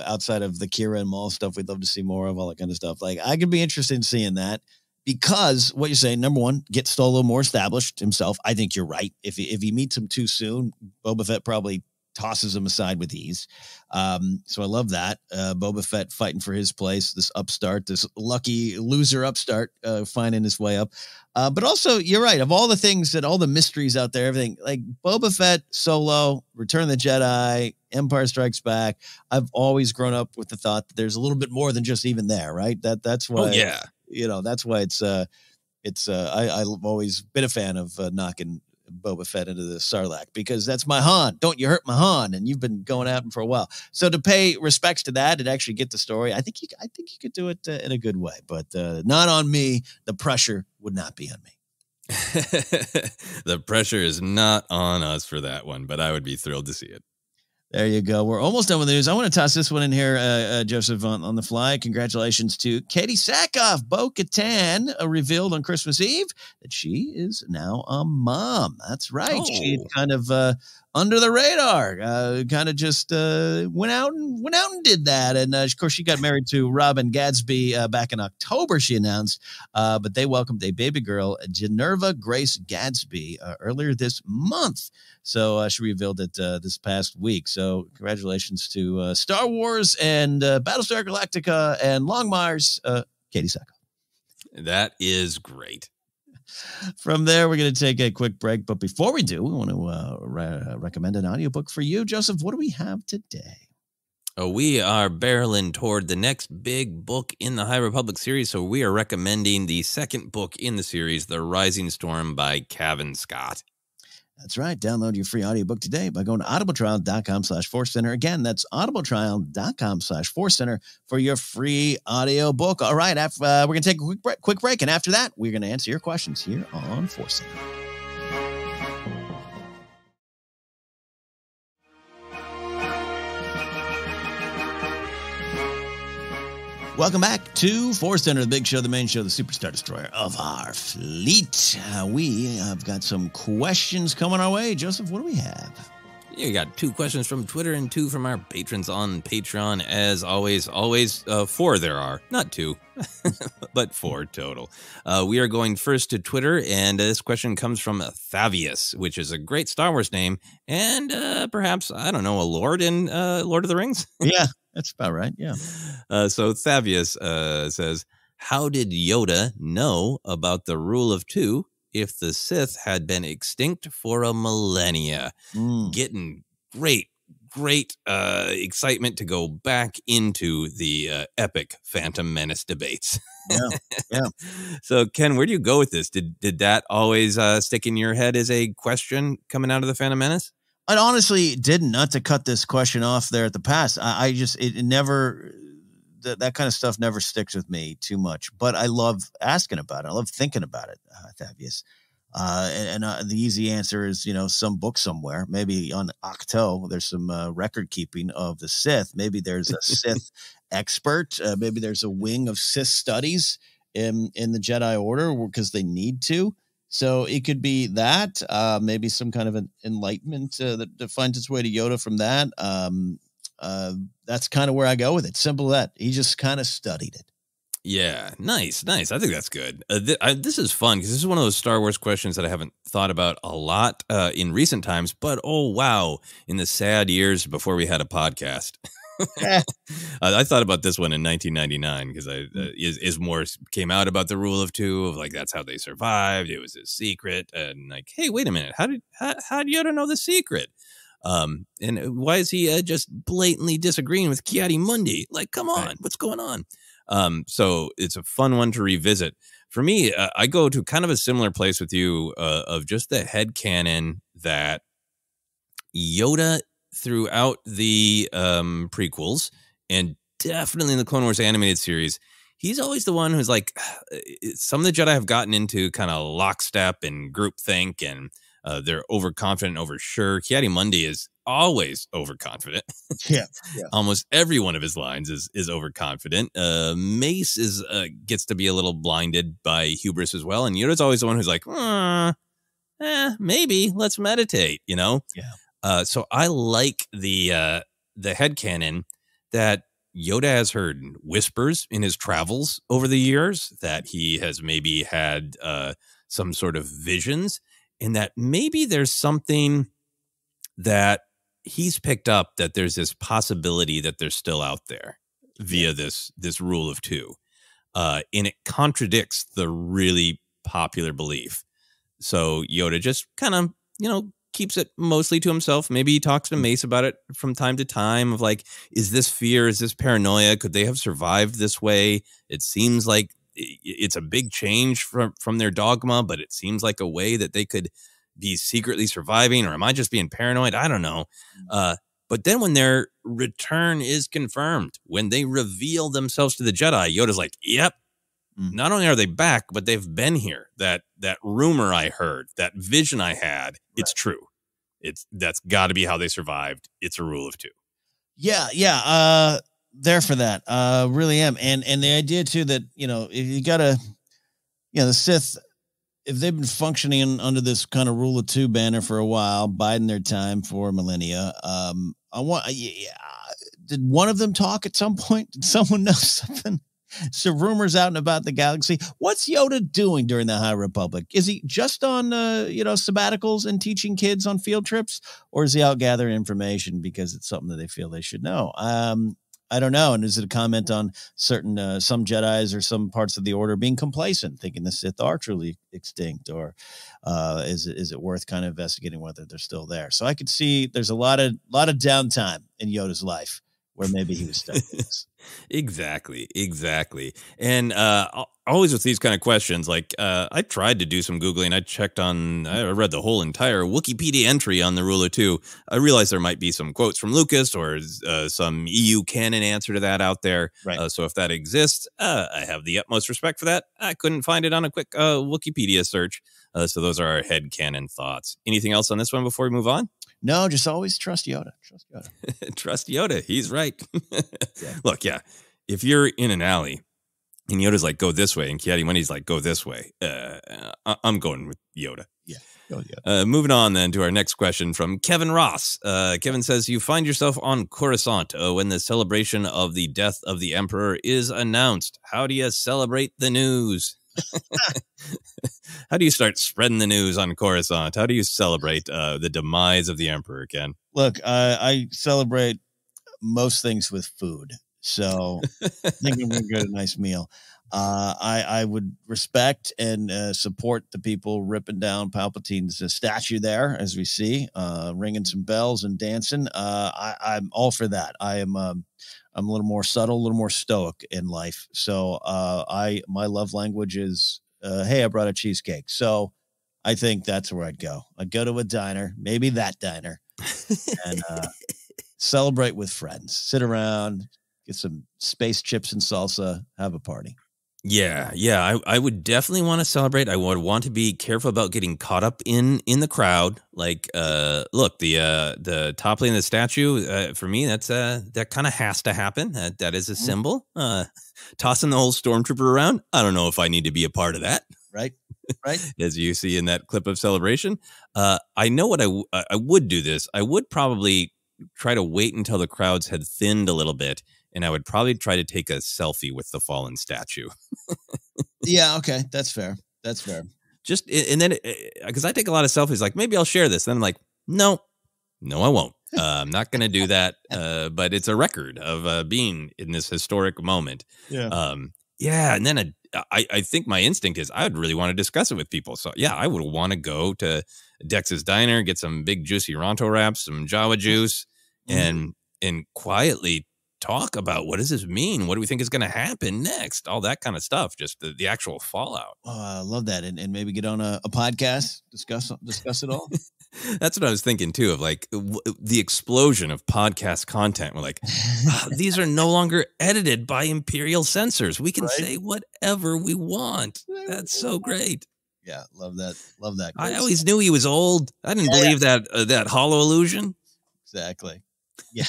outside of the Kira and Maul stuff, we'd love to see more of, all that kind of stuff. Like I could be interested in seeing that. Because what you're saying, number one, get Solo more established himself. I think you're right. If he meets him too soon, Boba Fett probably tosses him aside with ease. So I love that. Boba Fett fighting for his place, this upstart, this lucky loser upstart, finding his way up. But also, you're right. Of all the things that all the mysteries out there, everything like Boba Fett, Solo, Return of the Jedi, Empire Strikes Back. I've always grown up with the thought that there's a little bit more than just even there, right? That's why. Oh, yeah. That's why I've always been a fan of knocking Boba Fett into the Sarlacc, because that's my Han. Don't you hurt my Han. And you've been going at him for a while. So to pay respects to that and actually get the story, I think you could do it in a good way, but not on me. The pressure would not be on me. The pressure is not on us for that one, but I would be thrilled to see it. There you go. We're almost done with the news. I want to toss this one in here, Joseph, on the fly. Congratulations to Katie Sackhoff. Bo-Katan revealed on Christmas Eve that she is now a mom. That's right. Oh. She kind of under the radar, kind of just went out and did that. And of course, she got married to Robin Gadsby back in October, she announced. But they welcomed a baby girl, Generva Grace Gadsby, earlier this month. So she revealed it this past week. So congratulations to Star Wars and Battlestar Galactica and Longmire's Katie Sackhoff. That is great. From there, we're going to take a quick break. But before we do, we want to recommend an audiobook for you. Joseph, what do we have today? We are barreling toward the next big book in the High Republic series. So we are recommending the second book in the series, The Rising Storm by Cavan Scott. That's right. Download your free audiobook today by going to audibletrial.com/forcecenter. Again, that's audibletrial.com/forcecenter for your free audiobook. All right. We're going to take a quick break. And after that, we're going to answer your questions here on Force Center. Welcome back to Force Center, the big show, the main show, the Superstar Destroyer of our fleet. We have got some questions coming our way. Joseph, what do we have? You got 2 questions from Twitter and 2 from our patrons on Patreon. As always, 4 there are. Not 2, but 4 total. We are going first to Twitter, and this question comes from Thavius, which is a great Star Wars name, and perhaps, I don't know, a lord in Lord of the Rings? Yeah. That's about right, yeah. So Thavius says, how did Yoda know about the Rule of 2 if the Sith had been extinct for a millennia? Getting great excitement to go back into the epic Phantom Menace debates. Yeah. So, Ken, where do you go with this? Did that always stick in your head as a question coming out of the Phantom Menace? I honestly didn't, not to cut this question off there at the pass. It never, that kind of stuff never sticks with me too much, but I love asking about it. I love thinking about it, Thavius. The easy answer is, some book somewhere, maybe on Octo, there's some record keeping of the Sith. Maybe there's a Sith expert. Maybe there's a wing of Sith studies in the Jedi Order because they need to. So it could be that, maybe some kind of an enlightenment that finds its way to Yoda from that. That's kind of where I go with it. Simple as that. He just kind of studied it. Yeah, nice. I think that's good. This is fun because this is one of those Star Wars questions that I haven't thought about a lot in recent times. But, oh, wow, in the sad years before we had a podcast. I thought about this one in 1999 because Ismore came out about the Rule of 2 of like that's how they survived. It was a secret, and like, hey, wait a minute, how did Yoda know the secret? And why is he just blatantly disagreeing with Ki-Adi-Mundi? Like, come on, right. What's going on? So it's a fun one to revisit. For me, I go to kind of a similar place with you of just the headcanon that Yoda throughout the prequels and definitely in the Clone Wars animated series, he's always the one who's like, some of the Jedi have gotten into kind of lockstep and groupthink, and they're overconfident, oversure. Ki-Adi-Mundi is always overconfident. Yeah. Almost every one of his lines is overconfident. Mace gets to be a little blinded by hubris as well, and Yoda's always the one who's like, maybe let's meditate, Yeah. So I like the headcanon that Yoda has heard whispers in his travels over the years, that he has maybe had some sort of visions, and that maybe there's something that he's picked up, that there's this possibility that they're still out there via this rule of two. And it contradicts the really popular belief. So Yoda just kind of, keeps it mostly to himself. Maybe he talks to Mace about it from time to time of like, is this fear? Is this paranoia? Could they have survived this way? It seems like it's a big change from their dogma, but it seems like a way that they could be secretly surviving, or am I just being paranoid? I don't know. But then when their return is confirmed, when they reveal themselves to the Jedi, Yoda's like, yep, not only are they back, but they've been here. That rumor I heard, that vision I had, it's true. That's got to be how they survived. It's a rule of two. Yeah. There for that. Really am. And the idea too that, if you gotta, the Sith, if they've been functioning under this kind of rule of two banner for a while, biding their time for millennia, did one of them talk at some point? Did someone know something? So rumors out and about the galaxy. What's Yoda doing during the High Republic? Is he just on, sabbaticals and teaching kids on field trips, or is he out gathering information because it's something that they feel they should know? I don't know. And is it a comment on certain some Jedis or some parts of the Order being complacent, thinking the Sith are truly extinct, or is it worth kind of investigating whether they're still there? So I could see there's a lot of downtime in Yoda's life where maybe he was stuck with this. Exactly. And always with these kind of questions, like I tried to do some Googling. I read the whole entire Wikipedia entry on the rule of two. I realized there might be some quotes from Lucas or some EU canon answer to that out there. Right. So if that exists, I have the utmost respect for that. I couldn't find it on a quick Wikipedia search. So those are our headcanon thoughts. Anything else on this one before we move on? No, just always trust Yoda. Trust Yoda. He's right. Look, if you're in an alley and Yoda's like, go this way, and Ki-Adi-Mundi's like, go this way, I'm going with Yoda. Yeah. Go with Yoda. Moving on then to our next question from Kevin Ross. Kevin says, you find yourself on Coruscant when the celebration of the death of the Emperor is announced. How do you celebrate the news? How do you start spreading the news on Coruscant? How do you celebrate the demise of the Emperor, Ken? Look, I celebrate most things with food. So I think I'm going to get a nice meal. I would respect and support the people ripping down Palpatine's statue there, as we see, ringing some bells and dancing. I'm all for that. I'm a little more subtle, a little more stoic in life. So my love language is, hey, I brought a cheesecake. So I think that's where I'd go. I'd go to a diner, maybe that diner, and celebrate with friends. Sit around, get some space chips and salsa, have a party. Yeah. I would definitely want to celebrate. I would want to be careful about getting caught up in the crowd. Like, look, the toppling of the statue, for me, that kind of has to happen. That is a symbol. Tossing the whole stormtrooper around, I don't know if I need to be a part of that. Right. As you see in that clip of Celebration. I know what I would do this. I would probably try to wait until the crowds had thinned a little bit, and I would probably try to take a selfie with the fallen statue. Yeah, okay. That's fair. Just, and then, because I take a lot of selfies, like, maybe I'll share this. Then I'm like, no, I won't. I'm not going to do that. But it's a record of being in this historic moment. Yeah. And then I think my instinct is I would really want to discuss it with people. So, yeah, I would want to go to Dex's Diner, get some big juicy Ronto wraps, some Jawa juice, and quietly talk about what does this mean? What do we think is going to happen next? All that kind of stuff, just the actual fallout. Oh, I love that. And maybe get on a podcast, discuss it all. That's what I was thinking too, of like the explosion of podcast content. We're like, these are no longer edited by imperial censors. We can say whatever we want. That's so great. Yeah, love that. Love that. I always knew he was old. I didn't believe that hollow illusion. Exactly. Yeah.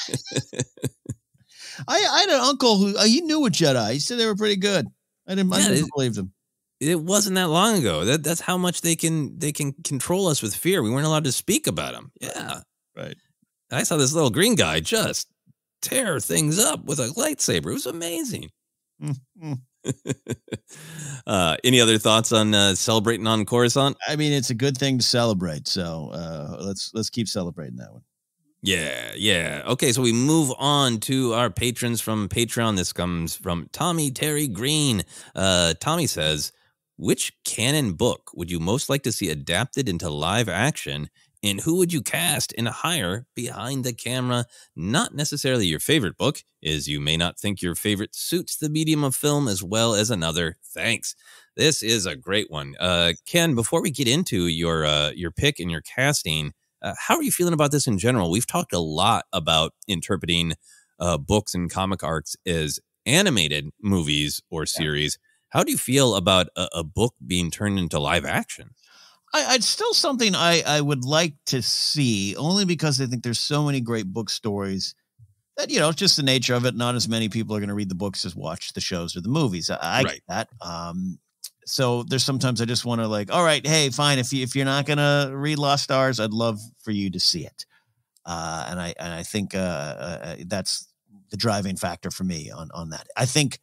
I had an uncle who he knew a Jedi. He said they were pretty good. I never believed him. It wasn't that long ago. That's how much they can control us with fear. We weren't allowed to speak about them. Yeah. Right. I saw this little green guy just tear things up with a lightsaber. It was amazing. Mm-hmm. Any other thoughts on celebrating on Coruscant? I mean, it's a good thing to celebrate. So let's keep celebrating that one. Yeah. Okay, so we move on to our patrons from Patreon. This comes from Tommy Terry Green. Tommy says, which canon book would you most like to see adapted into live action, and who would you cast and hire behind the camera? Not necessarily your favorite book, as you may not think your favorite suits the medium of film as well as another. Thanks. This is a great one. Ken, before we get into your pick and your casting, how are you feeling about this in general? We've talked a lot about interpreting books and comic arcs as animated movies or series. How do you feel about a book being turned into live action? It's still something I would like to see, only because I think there's so many great book stories that, it's just the nature of it. Not as many people are going to read the books as watch the shows or the movies. I get that. So there's sometimes I just want to all right, hey, fine. If you're not going to read Lost Stars, I'd love for you to see it. And I think that's the driving factor for me on that. I think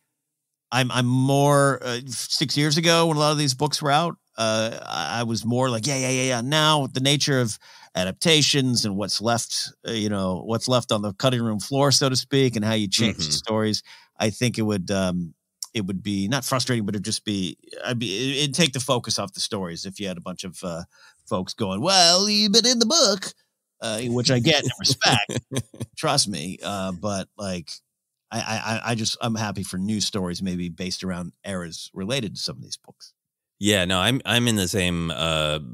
I'm more 6 years ago when a lot of these books were out. I was more like, yeah. Now the nature of adaptations and what's left on the cutting room floor, so to speak, and how you change the stories, I think it would be not frustrating, but it'd take the focus off the stories if you had a bunch of folks going, well, but in the book, which I get and respect, trust me. But I'm happy for new stories, maybe based around eras related to some of these books. Yeah, no, I'm in the same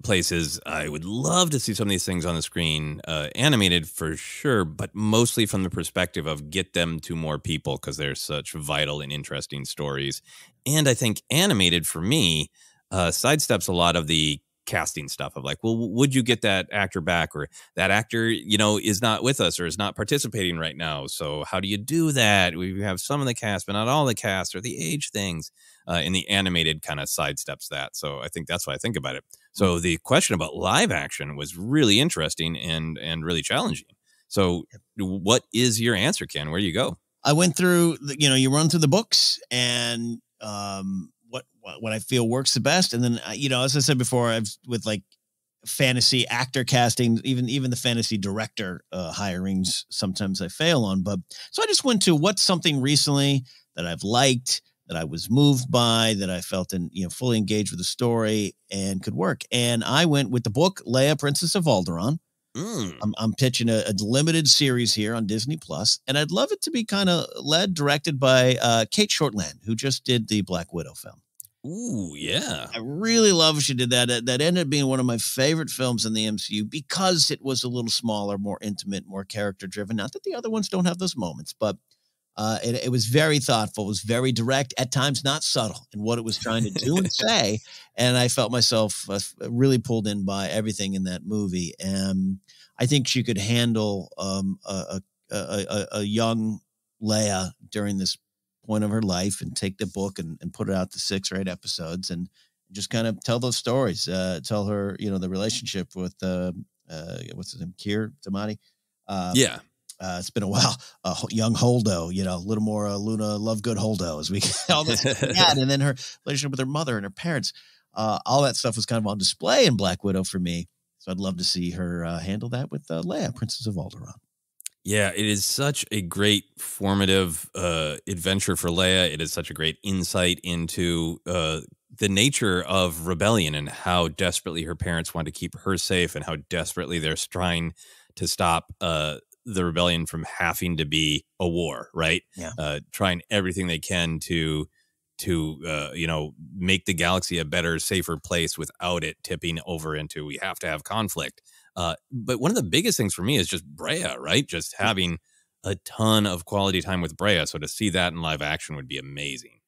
places. I would love to see some of these things on the screen, animated for sure, but mostly from the perspective of get them to more people because they're such vital and interesting stories. And I think animated for me sidesteps a lot of the casting stuff of well, would you get that actor back, or that actor, is not with us or is not participating right now. So how do you do that? We have some of the cast, but not all the cast, or the age things. And the animated kind of sidesteps that. So I think that's why I think about it. So the question about live action was really interesting and really challenging. So what is your answer, Ken? Where do you go? I went through, you run through the books and what I feel works the best. And then, as I said before, with fantasy actor casting, even the fantasy director hirings, sometimes I fail on. But so I just went to what's something recently that I've liked, that I was moved by, that I felt fully engaged with the story and could work. And I went with the book Leia, Princess of Alderaan. I'm pitching a limited series here on Disney Plus, and I'd love it to be kind of directed by Kate Shortland, who just did the Black Widow film. Ooh, yeah. I really love she did that. That ended up being one of my favorite films in the MCU because it was a little smaller, more intimate, more character driven. Not that the other ones don't have those moments, but it was very thoughtful. It was very direct, at times not subtle in what it was trying to do and say. And I felt myself really pulled in by everything in that movie. And I think she could handle a young Leia during this point of her life and take the book and put it out to 6 or 8 episodes and just kind of tell those stories. Tell her, the relationship with what's his name, Keir Tamati. Yeah. It's been a while. Young Holdo, a little more Luna Lovegood Holdo, as we all this had, and then her relationship with her mother and her parents. All that stuff was kind of on display in Black Widow for me. So I'd love to see her handle that with Leia, Princess of Alderaan. Yeah, it is such a great formative adventure for Leia. It is such a great insight into the nature of rebellion and how desperately her parents want to keep her safe and how desperately they're trying to stop the rebellion from having to be a war, right? Yeah. Trying everything they can to make the galaxy a better, safer place without it tipping over into we have to have conflict. But one of the biggest things for me is just Brea, right? Just having a ton of quality time with Brea. So to see that in live action would be amazing.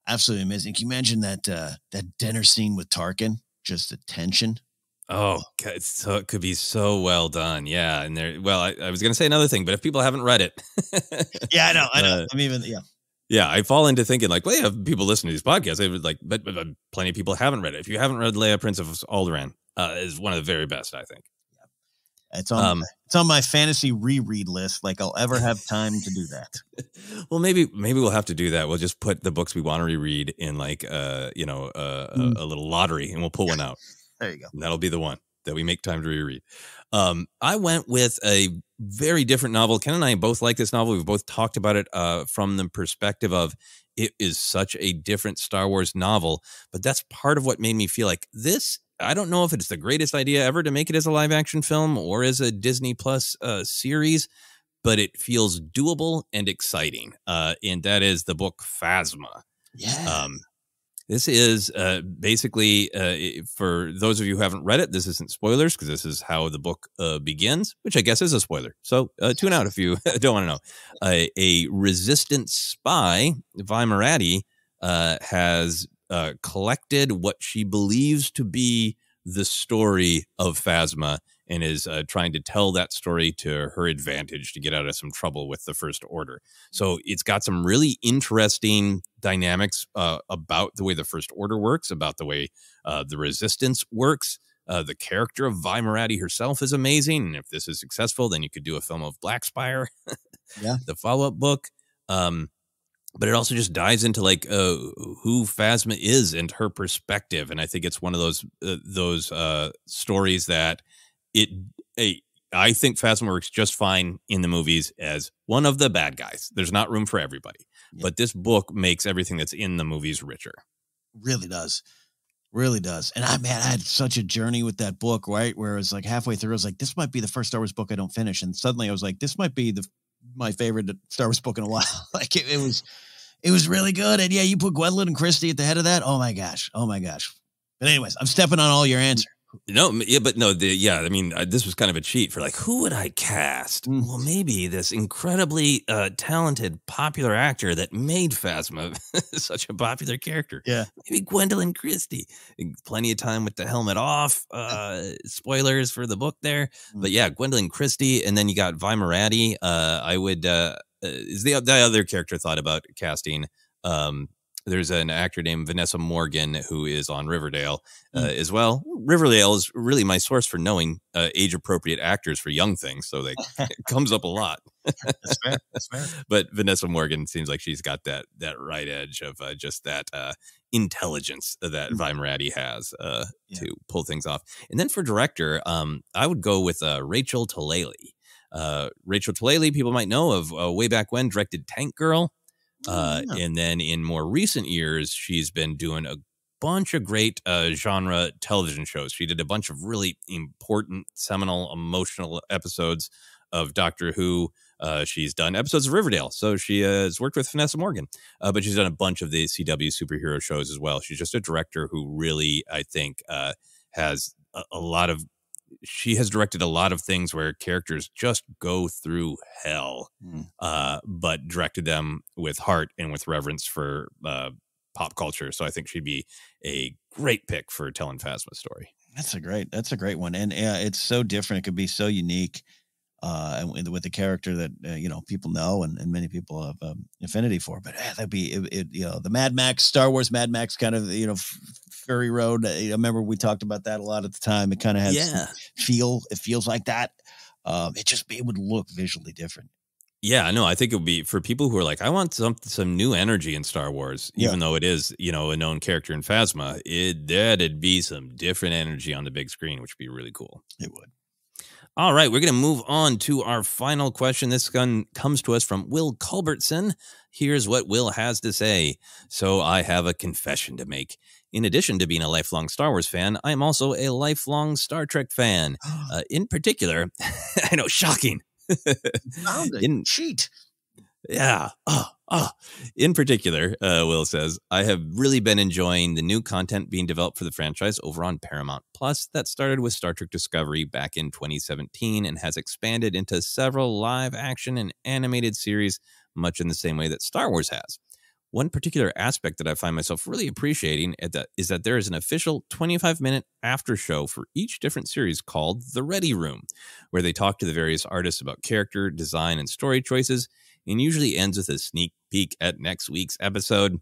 Absolutely amazing. Can you imagine that dinner scene with Tarkin? Just the tension. Oh, it could be so well done. Yeah. And I was going to say another thing, but if people haven't read it. Yeah, I know. Yeah, I fall into thinking like, well, yeah, people listen to these podcasts. They would like, but plenty of people haven't read it. If you haven't read Leia, Prince of Alderaan, is one of the very best, I think. It's on my fantasy reread list. Like I'll ever have time to do that. Well, maybe we'll have to do that. We'll just put the books we want to reread in like a little lottery, and we'll pull one out. There you go. And that'll be the one that we make time to reread. I went with a very different novel. Ken and I both like this novel. We've both talked about it from the perspective of it is such a different Star Wars novel, but that's part of what made me feel like this. I don't know if it's the greatest idea ever to make it as a live action film or as a Disney Plus series, but it feels doable and exciting. And that is the book Phasma. Yeah. This is basically, for those of you who haven't read it, this isn't spoilers because this is how the book begins, which I guess is a spoiler. So tune out if you don't want to know. A resistance spy, Vi Moradi, has collected what she believes to be the story of Phasma and is trying to tell that story to her advantage to get out of some trouble with the First Order. So it's got some really interesting dynamics about the way the First Order works, about the way the Resistance works. The character of Vi Moradi herself is amazing. And if this is successful, then you could do a film of Black Spire, the follow-up book. But it also just dives into like who Phasma is and her perspective, and I think it's one of those stories that I think Phasma works just fine in the movies as one of the bad guys. There's not room for everybody, but this book makes everything that's in the movies richer. Really does. And I had such a journey with that book, right? Where it was like halfway through, I was like, this might be the first Star Wars book I don't finish, and suddenly I was like, this might be my favorite Star Wars book in a while. Like it was really good. And yeah, you put Gwendolyn and Christie at the head of that. Oh my gosh. But anyways, I'm stepping on all your answer. No, yeah, but no, I mean, this was kind of a cheat for like, who would I cast? Well, maybe this incredibly talented, popular actor that made Phasma such a popular character. Yeah. Maybe Gwendolyn Christie. Plenty of time with the helmet off. Spoilers for the book there. But yeah, Gwendolyn Christie. And then you got Vi Moradi. I would, is the other character I thought about casting. There's an actor named Vanessa Morgan who is on Riverdale as well. Riverdale is really my source for knowing age-appropriate actors for young things, so it comes up a lot. That's fair. But Vanessa Morgan seems like she's got that right edge of just that intelligence that Vi Moradi has to pull things off. And then for director, I would go with Rachel Talalay. Rachel Talalay, people might know of way back when, directed Tank Girl. And then in more recent years, she's been doing a bunch of great genre television shows. She did a bunch of really important, seminal, emotional episodes of Doctor Who. She's done episodes of Riverdale. So she has worked with Vanessa Morgan, but she's done a bunch of the CW superhero shows as well. She's just a director who really, I think, has a lot of, she has directed a lot of things where characters just go through hell, but directed them with heart and with reverence for pop culture. So I think she'd be a great pick for telling Phasma's story. That's a great one. And it's so different. It could be so unique and with the character that, people know and many people have affinity for. But that'd be, the Mad Max, Star Wars Mad Max kind of, Fury Road. I remember we talked about that a lot at the time. It kind of has it feels like that. It would look visually different. Yeah, no, I think it would be for people who are like, I want some new energy in Star Wars, even though it is, a known character in Phasma. That'd be some different energy on the big screen, which would be really cool. It would. All right, we're going to move on to our final question. This one comes to us from Will Culbertson. Here's what Will has to say. So I have a confession to make. In addition to being a lifelong Star Wars fan, I am also a lifelong Star Trek fan. In particular, I know, shocking. Cheat. Yeah. Oh, in particular, Will says, I have really been enjoying the new content being developed for the franchise over on Paramount Plus that started with Star Trek Discovery back in 2017 and has expanded into several live action and animated series, much in the same way that Star Wars has. One particular aspect that I find myself really appreciating is that there is an official 25-minute after show for each different series called The Ready Room, where they talk to the various artists about character, design, and story choices, and usually ends with a sneak peek at next week's episode.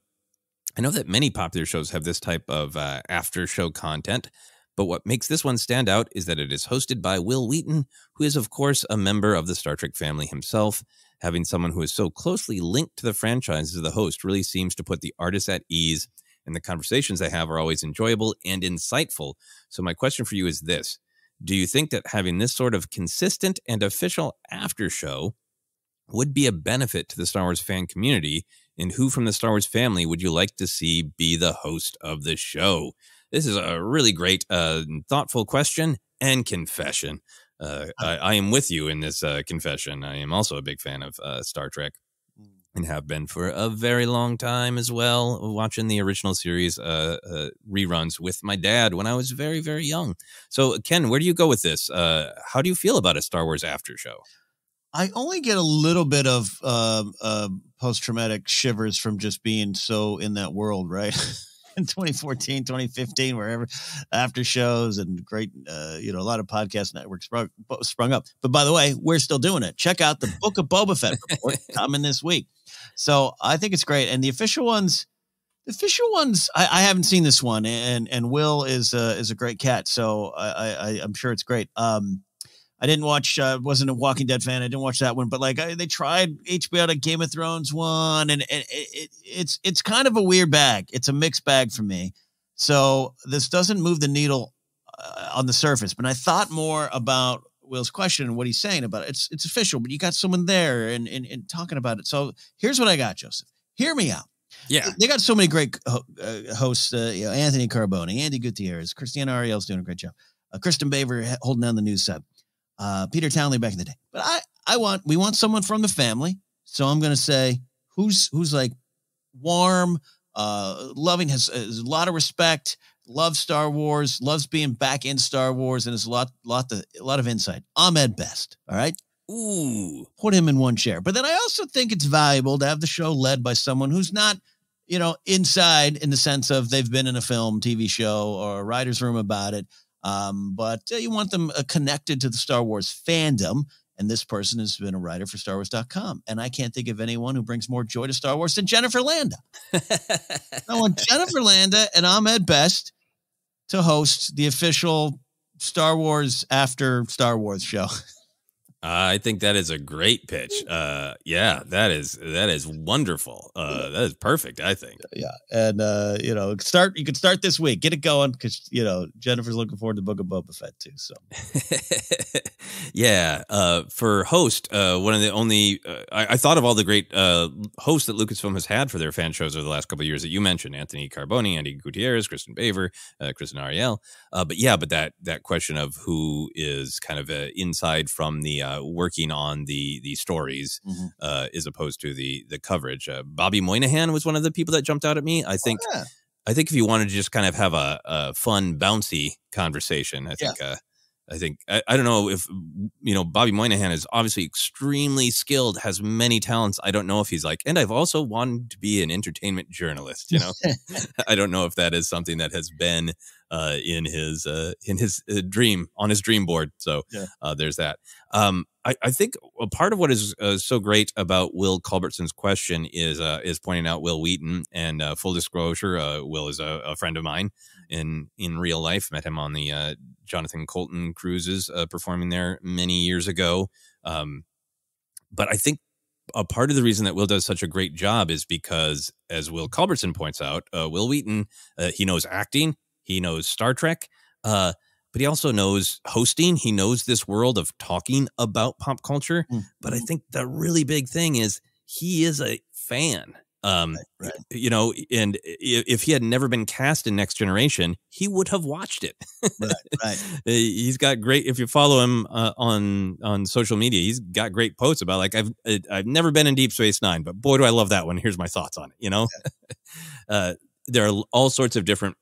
I know that many popular shows have this type of after show content, but what makes this one stand out is that it is hosted by Wil Wheaton, who is, of course, a member of the Star Trek family himself. Having someone who is so closely linked to the franchise as the host really seems to put the artists at ease, and the conversations they have are always enjoyable and insightful. So my question for you is this. Do you think that having this sort of consistent and official after show would be a benefit to the Star Wars fan community, and who from the Star Wars family would you like to see be the host of the show? This is a really great, thoughtful question and confession. I am with you in this confession. I am also a big fan of Star Trek and have been for a very long time as well, watching the original series reruns with my dad when I was very, very young. So, Ken, where do you go with this? How do you feel about a Star Wars after show? I only get a little bit of post-traumatic shivers from just being so in that world, right? In 2014, 2015, wherever, after shows and great, a lot of podcast networks sprung up. But by the way, we're still doing it. Check out the Book of Boba Fett report coming this week. So I think it's great. And the official ones, I haven't seen this one, and Will is a great cat. So I'm sure it's great. I didn't watch, wasn't a Walking Dead fan. I didn't watch that one, but they tried HBO to Game of Thrones one, and it's kind of a weird bag. It's a mixed bag for me. So this doesn't move the needle on the surface, but I thought more about Will's question and what he's saying about it. It's official, but you got someone there and talking about it. So here's what I got, Joseph. Hear me out. Yeah. They got so many great hosts, Anthony Carboni, Andy Gutierrez, Christina Ariel's doing a great job. Kristen Baver holding down the news side. Peter Townley back in the day. But we want someone from the family. So I'm going to say who's like warm, loving, has a lot of respect, loves Star Wars, loves being back in Star Wars, and has a lot of insight. Ahmed Best. All right. Ooh. Put him in one chair. But then I also think it's valuable to have the show led by someone who's not, inside in the sense of they've been in a film, TV show, or a writer's room about it. But you want them connected to the Star Wars fandom. And this person has been a writer for StarWars.com. And I can't think of anyone who brings more joy to Star Wars than Jennifer Landa. I want Jennifer Landa and Ahmed Best to host the official Star Wars after Star Wars show. I think that is a great pitch. Yeah, that is wonderful. That is perfect, I think. Yeah. And, you could start this week, get it going. Cause Jennifer's looking forward to Book of Boba Fett too. So yeah. For host, one of the only, I thought of all the great, hosts that Lucasfilm has had for their fan shows over the last couple of years that you mentioned, Anthony Carboni, Andy Gutierrez, Kristen Baver, Kristen Ariel. But that question of who is kind of inside from the, working on the stories as opposed to the coverage. Bobby Moynihan was one of the people that jumped out at me. I think if you wanted to just kind of have a fun, bouncy conversation, I don't know if, Bobby Moynihan is obviously extremely skilled, has many talents. I don't know if he's and I've also wanted to be an entertainment journalist, I don't know if that is something that has been in his dream, on his dream board. So there's that. I think a part of what is so great about Will Culbertson's question is pointing out Wil Wheaton, and full disclosure, Will is a friend of mine in real life. Met him on the Jonathan Colton cruises, performing there many years ago. But I think a part of the reason that Will does such a great job is because, as Will Culbertson points out, Wil Wheaton, he knows acting, he knows Star Trek, but he also knows hosting. He knows this world of talking about pop culture. But I think the really big thing is he is a fan. Right. You know, and if he had never been cast in Next Generation, he would have watched it. Right. He's got great. If you follow him on social media, he's got great posts about like I've never been in Deep Space Nine, but boy, do I love that one. Here's my thoughts on it. You know, there are all sorts of different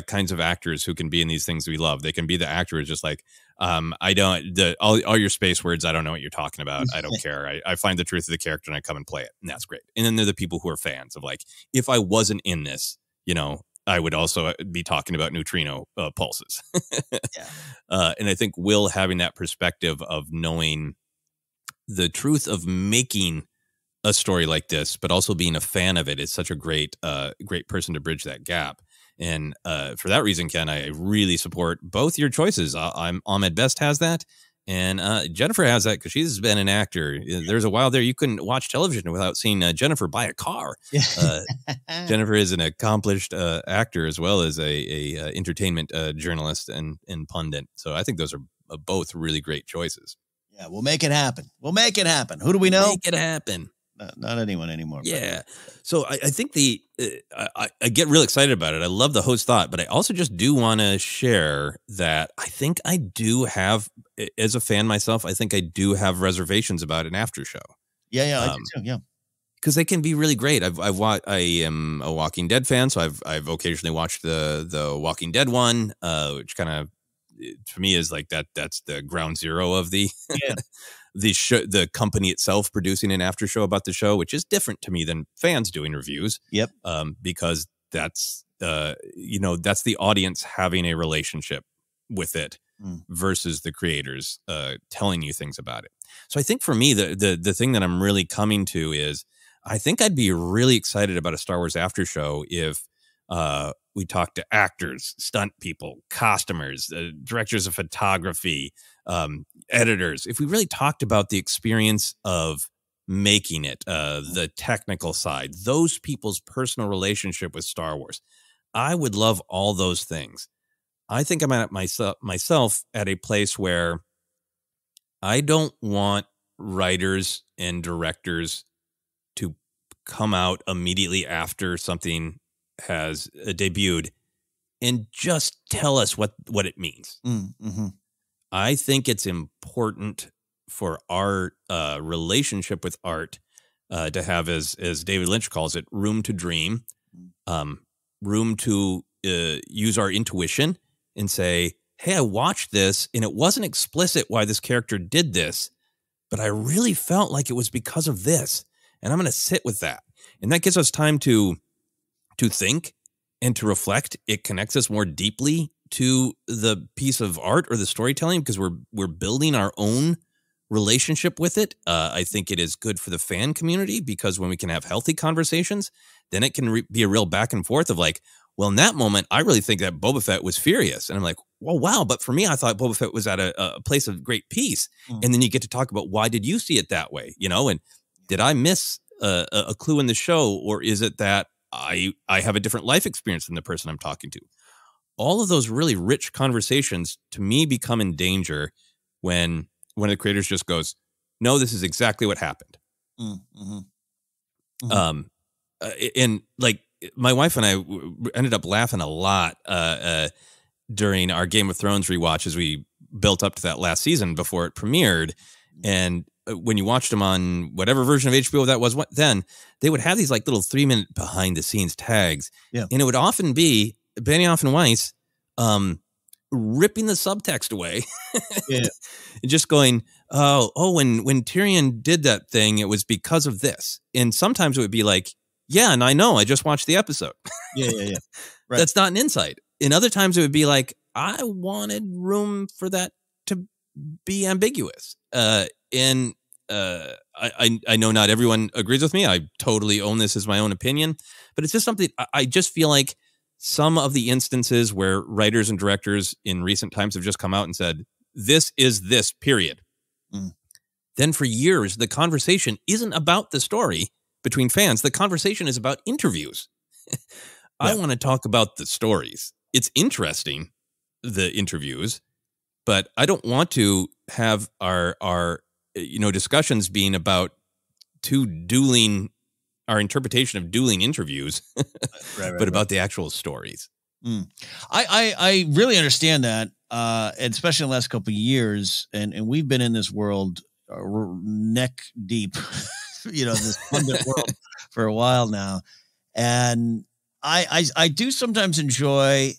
kinds of actors who can be in these things we love. They can be the actor who's just like, I don't, all your space words, I don't know what you're talking about. I don't care. I find the truth of the character and I come and play it. And that's great. And then there are the people who are fans of like, if I wasn't in this, you know, I would also be talking about neutrino pulses. And I think Will having that perspective of knowing the truth of making a story like this, but also being a fan of it is such a great person to bridge that gap. And for that reason, Ken, I really support both your choices. Ahmed Best has that, and Jennifer has that because she's been an actor. There's a while there you couldn't watch television without seeing Jennifer buy a car. Jennifer is an accomplished actor as well as a entertainment journalist and pundit. So I think those are both really great choices. Yeah, we'll make it happen. Who do we know? Make it happen. Not anyone anymore. Yeah. So I think I get real excited about it. I love the host thought, but I also just do want to share that I think I do have, as a fan myself, I think I do have reservations about an after show. Yeah, I do too. Yeah. Because they can be really great. I am a Walking Dead fan, so I've occasionally watched the Walking Dead one, which kind of for me is like that's the ground zero of the the company itself producing an after show about the show, which is different to me than fans doing reviews. Yep. Because that's that's the audience having a relationship with it versus the creators telling you things about it. So I think for me, the thing that I'm really coming to is I think I'd be really excited about a Star Wars after show if we talk to actors, stunt people, costumers, directors of photography, editors. If we really talked about the experience of making it, the technical side, those people's personal relationship with Star Wars, I would love all those things. I think I'm at myself at a place where I don't want writers and directors to come out immediately after something has debuted and just tell us what it means. Mm-hmm. I think it's important for our relationship with art to have, as David Lynch calls it, room to dream, room to use our intuition and say, hey, I watched this and it wasn't explicit why this character did this, but I really felt like it was because of this. And I'm going to sit with that. And that gives us time to think and to reflect. It connects us more deeply to the piece of art or the storytelling because we're building our own relationship with it. I think it is good for the fan community because when we can have healthy conversations, then it can be a real back and forth of like, well, in that moment, I really think that Boba Fett was furious. And I'm like, well, wow. But for me, I thought Boba Fett was at a place of great peace. And then you get to talk about why did you see it that way? You know, and did I miss a clue in the show? Or is it that I have a different life experience than the person I'm talking to? All of those really rich conversations to me become in danger when one of the creators just goes, no, this is exactly what happened. And like my wife and I ended up laughing a lot during our Game of Thrones rewatch as we built up to that last season before it premiered. And when you watched them on whatever version of HBO that was, then they would have these like little 3-minute behind the scenes tags. Yeah. And it would often be Benioff and Weiss ripping the subtext away. Yeah. And just going, when Tyrion did that thing, it was because of this. And sometimes it would be like, yeah, and I know, I just watched the episode. Yeah. Right. That's not an insight. And other times it would be like, I wanted room for that to be ambiguous. I know not everyone agrees with me. I totally own this as my own opinion, but it's just something I just feel like some of the instances where writers and directors in recent times have just come out and said, this is this, period. Then for years, the conversation isn't about the story between fans. The conversation is about interviews. I want to talk about the stories. It's interesting, the interviews, but I don't want to have our discussions being about two dueling our interpretation of dueling interviews, but about the actual stories. I really understand that, and especially in the last couple of years, and we've been in this world neck deep, this pundit world for a while now, and I do sometimes enjoy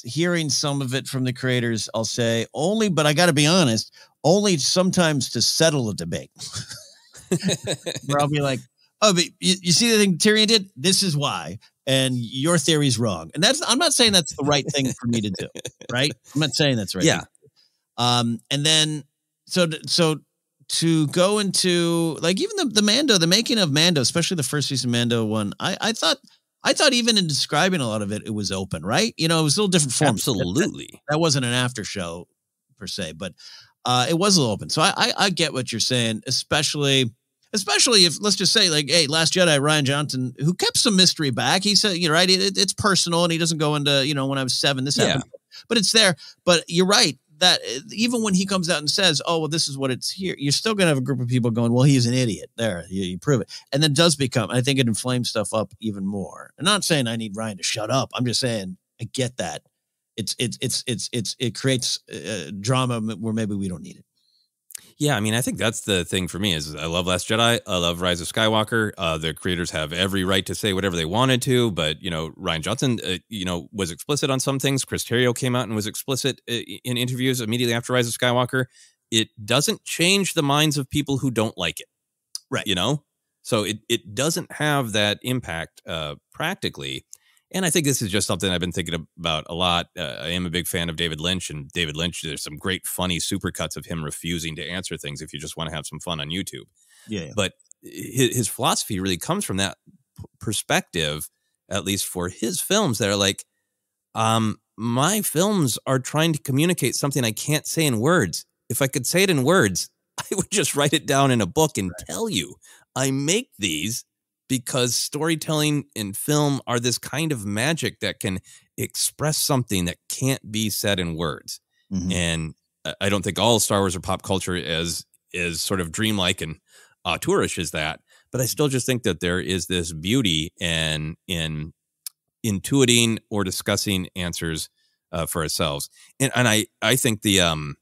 hearing some of it from the creators. I'll say only, but I got to be honest, only sometimes to settle a debate. Where I'll be like, oh, but you see the thing Tyrion did? This is why. And your theory's wrong. And I'm not saying that's the right thing for me to do. Right. I'm not saying that's right. Yeah. And then, so to go into like, even the Mando, the making of Mando, especially the first season Mando one, I thought even in describing a lot of it, it was open, right? It was a little different form. Absolutely. That wasn't an after show per se, but it was a little open. So I get what you're saying, especially if, let's just say, like, hey, Last Jedi, Rian Johnson, who kept some mystery back. He said, right, it's personal, and he doesn't go into, when I was 7, this happened, but it's there. But you're right that even when he comes out and says, oh, well, this is what it's here, you're still going to have a group of people going, well, he's an idiot. There, you prove it. And then does become, I think it inflames stuff up even more. I'm not saying I need Ryan to shut up. I'm just saying I get that. It creates drama where maybe we don't need it. Yeah, I mean, I think that's the thing for me is I love Last Jedi. I love Rise of Skywalker. The creators have every right to say whatever they wanted to, but, Rian Johnson, was explicit on some things. Chris Terrio came out and was explicit in interviews immediately after Rise of Skywalker. It doesn't change the minds of people who don't like it. Right. So it doesn't have that impact practically. And I think this is just something I've been thinking about a lot. I am a big fan of David Lynch, and David Lynch, there's some great funny supercuts of him refusing to answer things if you just want to have some fun on YouTube. Yeah. But his philosophy really comes from that perspective, at least for his films that are like, my films are trying to communicate something I can't say in words. If I could say it in words, I would just write it down in a book and tell you. I make these because storytelling and film are this kind of magic that can express something that can't be said in words. Mm-hmm. And I don't think all Star Wars or pop culture is sort of dreamlike and auteurish as that, but I still just think that there is this beauty in intuiting or discussing answers for ourselves. And I think the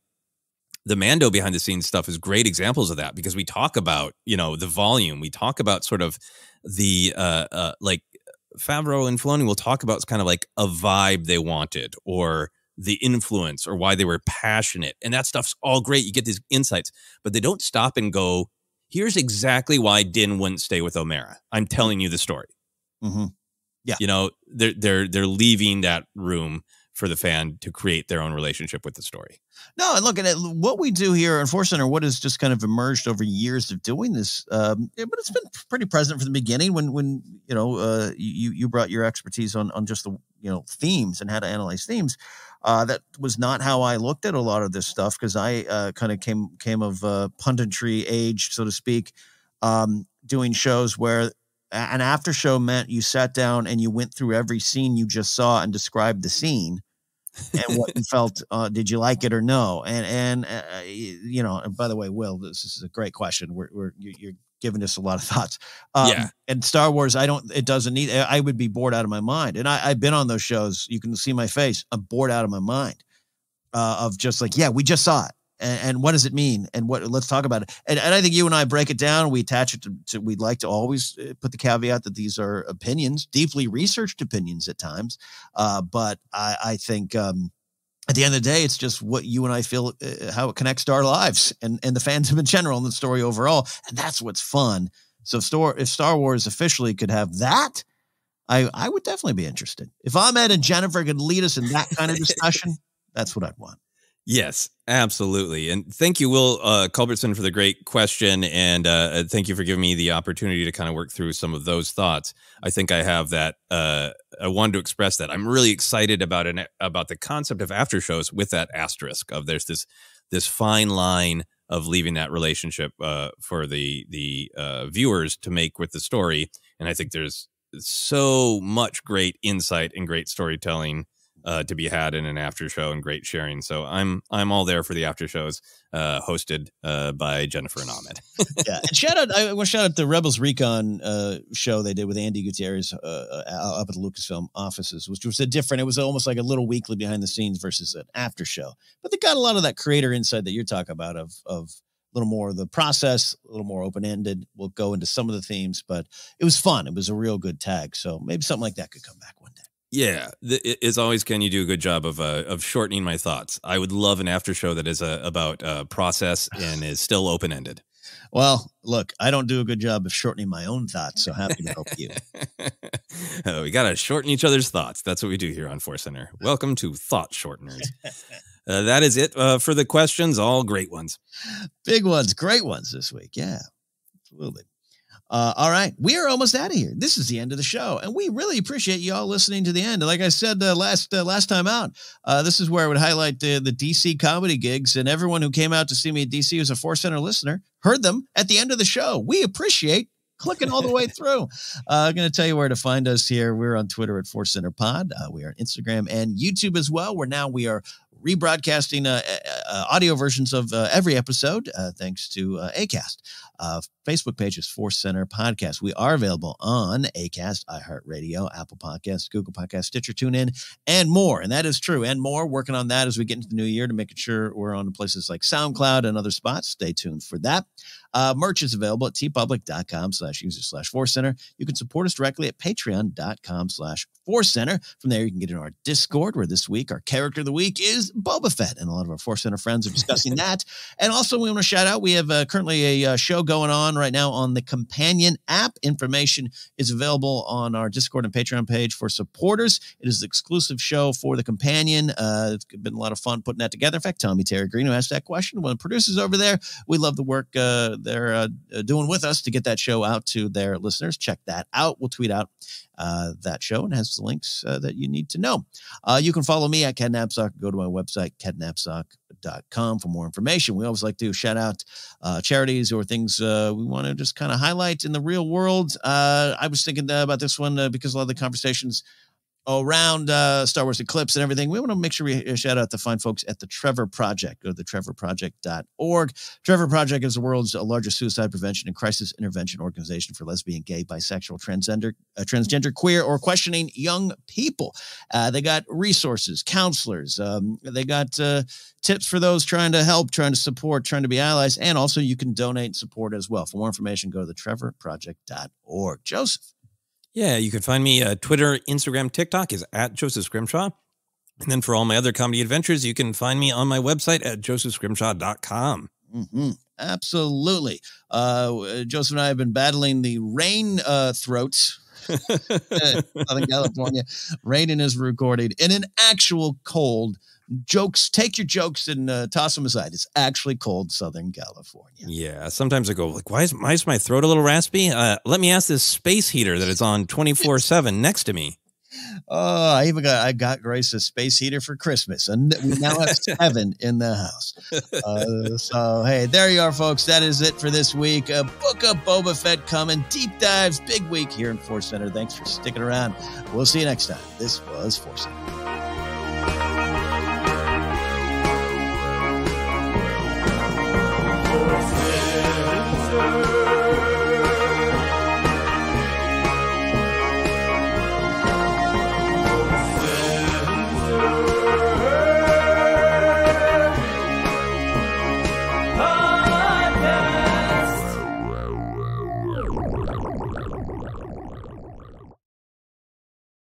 Mando behind the scenes stuff is great examples of that, because we talk about, the volume, we talk about sort of the like Favreau and Filoni will talk about kind of like a vibe they wanted or the influence or why they were passionate. And that stuff's all great. You get these insights, but they don't stop and go, here's exactly why Din wouldn't stay with Omera. I'm telling you the story. Mm-hmm. Yeah. They're leaving that room for the fan to create their own relationship with the story. No, and look at it. What we do here on Force Center, what has just kind of emerged over years of doing this, but it's been pretty present from the beginning when you brought your expertise on just the themes and how to analyze themes. That was not how I looked at a lot of this stuff, because I kind of came of punditry age, so to speak, doing shows where an after show meant you sat down and you went through every scene you just saw and described the scene and what you felt. Did you like it or no? And by the way, Will, this is a great question. You're giving us a lot of thoughts. And Star Wars, I would be bored out of my mind. And I've been on those shows. You can see my face. I'm bored out of my mind of just like, we just saw it. And what does it mean? And let's talk about it. And I think you and I break it down. We attach it to we'd like to always put the caveat that these are opinions, deeply researched opinions at times. But I think at the end of the day, it's just what you and I feel, how it connects to our lives and the fandom in general and the story overall. And that's what's fun. So if Star Wars officially could have that, I would definitely be interested. If Ahmed and Jennifer could lead us in that kind of discussion, that's what I'd want. Yes, absolutely. And thank you, Will Culbertson, for the great question. And thank you for giving me the opportunity to kind of work through some of those thoughts. I think I have that. I wanted to express that. I'm really excited about the concept of after shows with that asterisk of there's this fine line of leaving that relationship for the viewers to make with the story. And I think there's so much great insight and great storytelling to be had in an after show and great sharing. So I'm all there for the after shows hosted by Jennifer and Ahmed. Yeah, and I want to shout out the Rebels Recon show they did with Andy Gutierrez up at the Lucasfilm offices, which was it was almost like a little weekly behind the scenes versus an after show. But they got a lot of that creator insight that you're talking about of a little more of the process, a little more open-ended. We'll go into some of the themes, but it was fun. It was a real good tag. So maybe something like that could come back one day. Yeah, as always, Ken, you do a good job of shortening my thoughts. I would love an after show that is about process and is still open-ended. Well, look, I don't do a good job of shortening my own thoughts, so happy to help you. We got to shorten each other's thoughts. That's what we do here on Force Center. Welcome to Thought Shorteners. That is it for the questions, all great ones. Big ones, great ones this week. Yeah, absolutely. All right, we are almost out of here. This is the end of the show, and we really appreciate you all listening to the end. Like I said last time out, this is where I would highlight the DC comedy gigs, and everyone who came out to see me at DC who's a Force Center listener heard them at the end of the show. We appreciate clicking all the way through. I'm going to tell you where to find us here. We're on Twitter at Force Center Pod. We are on Instagram and YouTube as well, where we are rebroadcasting audio versions of every episode, thanks to Acast. Facebook page is Force Center Podcast. We are available on Acast, iHeartRadio, Apple Podcasts, Google Podcasts, Stitcher, TuneIn, and more. And that is true. And more. Working on that as we get into the new year to making sure we're on places like SoundCloud and other spots. Stay tuned for that. Merch is available at tpublic.com/user/ForceCenter. You can support us directly at patreon.com/ForceCenter. From there, you can get in our Discord, where this week our character of the week is Boba Fett, and a lot of our Force Center friends are discussing that. And also, we want to shout out, we have currently a show going on right now on the Companion app. Information is available on our Discord and Patreon page for supporters. It is the exclusive show for the Companion. It's been a lot of fun putting that together. In fact, Tommy Terry Green, who asked that question, one of the producers over there, we love the work they're doing with us to get that show out to their listeners. Check that out. We'll tweet out that show, and has the links that you need to know. You can follow me at Ken Napzok. Go to my website, kennapzok.com, for more information. We always like to shout out charities or things we want to just kind of highlight in the real world. I was thinking about this one because a lot of the conversations around Star Wars Eclipse and everything, we want to make sure we shout out the fine folks at the Trevor Project. Go to thetrevorproject.org. Trevor Project is the world's largest suicide prevention and crisis intervention organization for lesbian, gay, bisexual, transgender, queer, or questioning young people. They got resources, counselors. They got tips for those trying to help, trying to support, trying to be allies, and also you can donate and support as well. For more information, go to thetrevorproject.org. Joseph. Yeah, you can find me Twitter, Instagram, TikTok is at Joseph Scrimshaw. And then for all my other comedy adventures, you can find me on my website at josephscrimshaw.com. Mm-hmm. Absolutely. Joseph and I have been battling the rain throats. Southern California, rain in his recording in an actual cold. Jokes, take your jokes and toss them aside. It's actually cold Southern California. Yeah, sometimes I go, like, why is my throat a little raspy? Let me ask this space heater that is on 24/7 next to me. Oh, I got Grace a space heater for Christmas, and we now have 7 in the house. So, hey, there you are, folks. That is it for this week. Book of Boba Fett coming. Deep dives. Big week here in Force Center. Thanks for sticking around. We'll see you next time. This was Force Center. Force Center.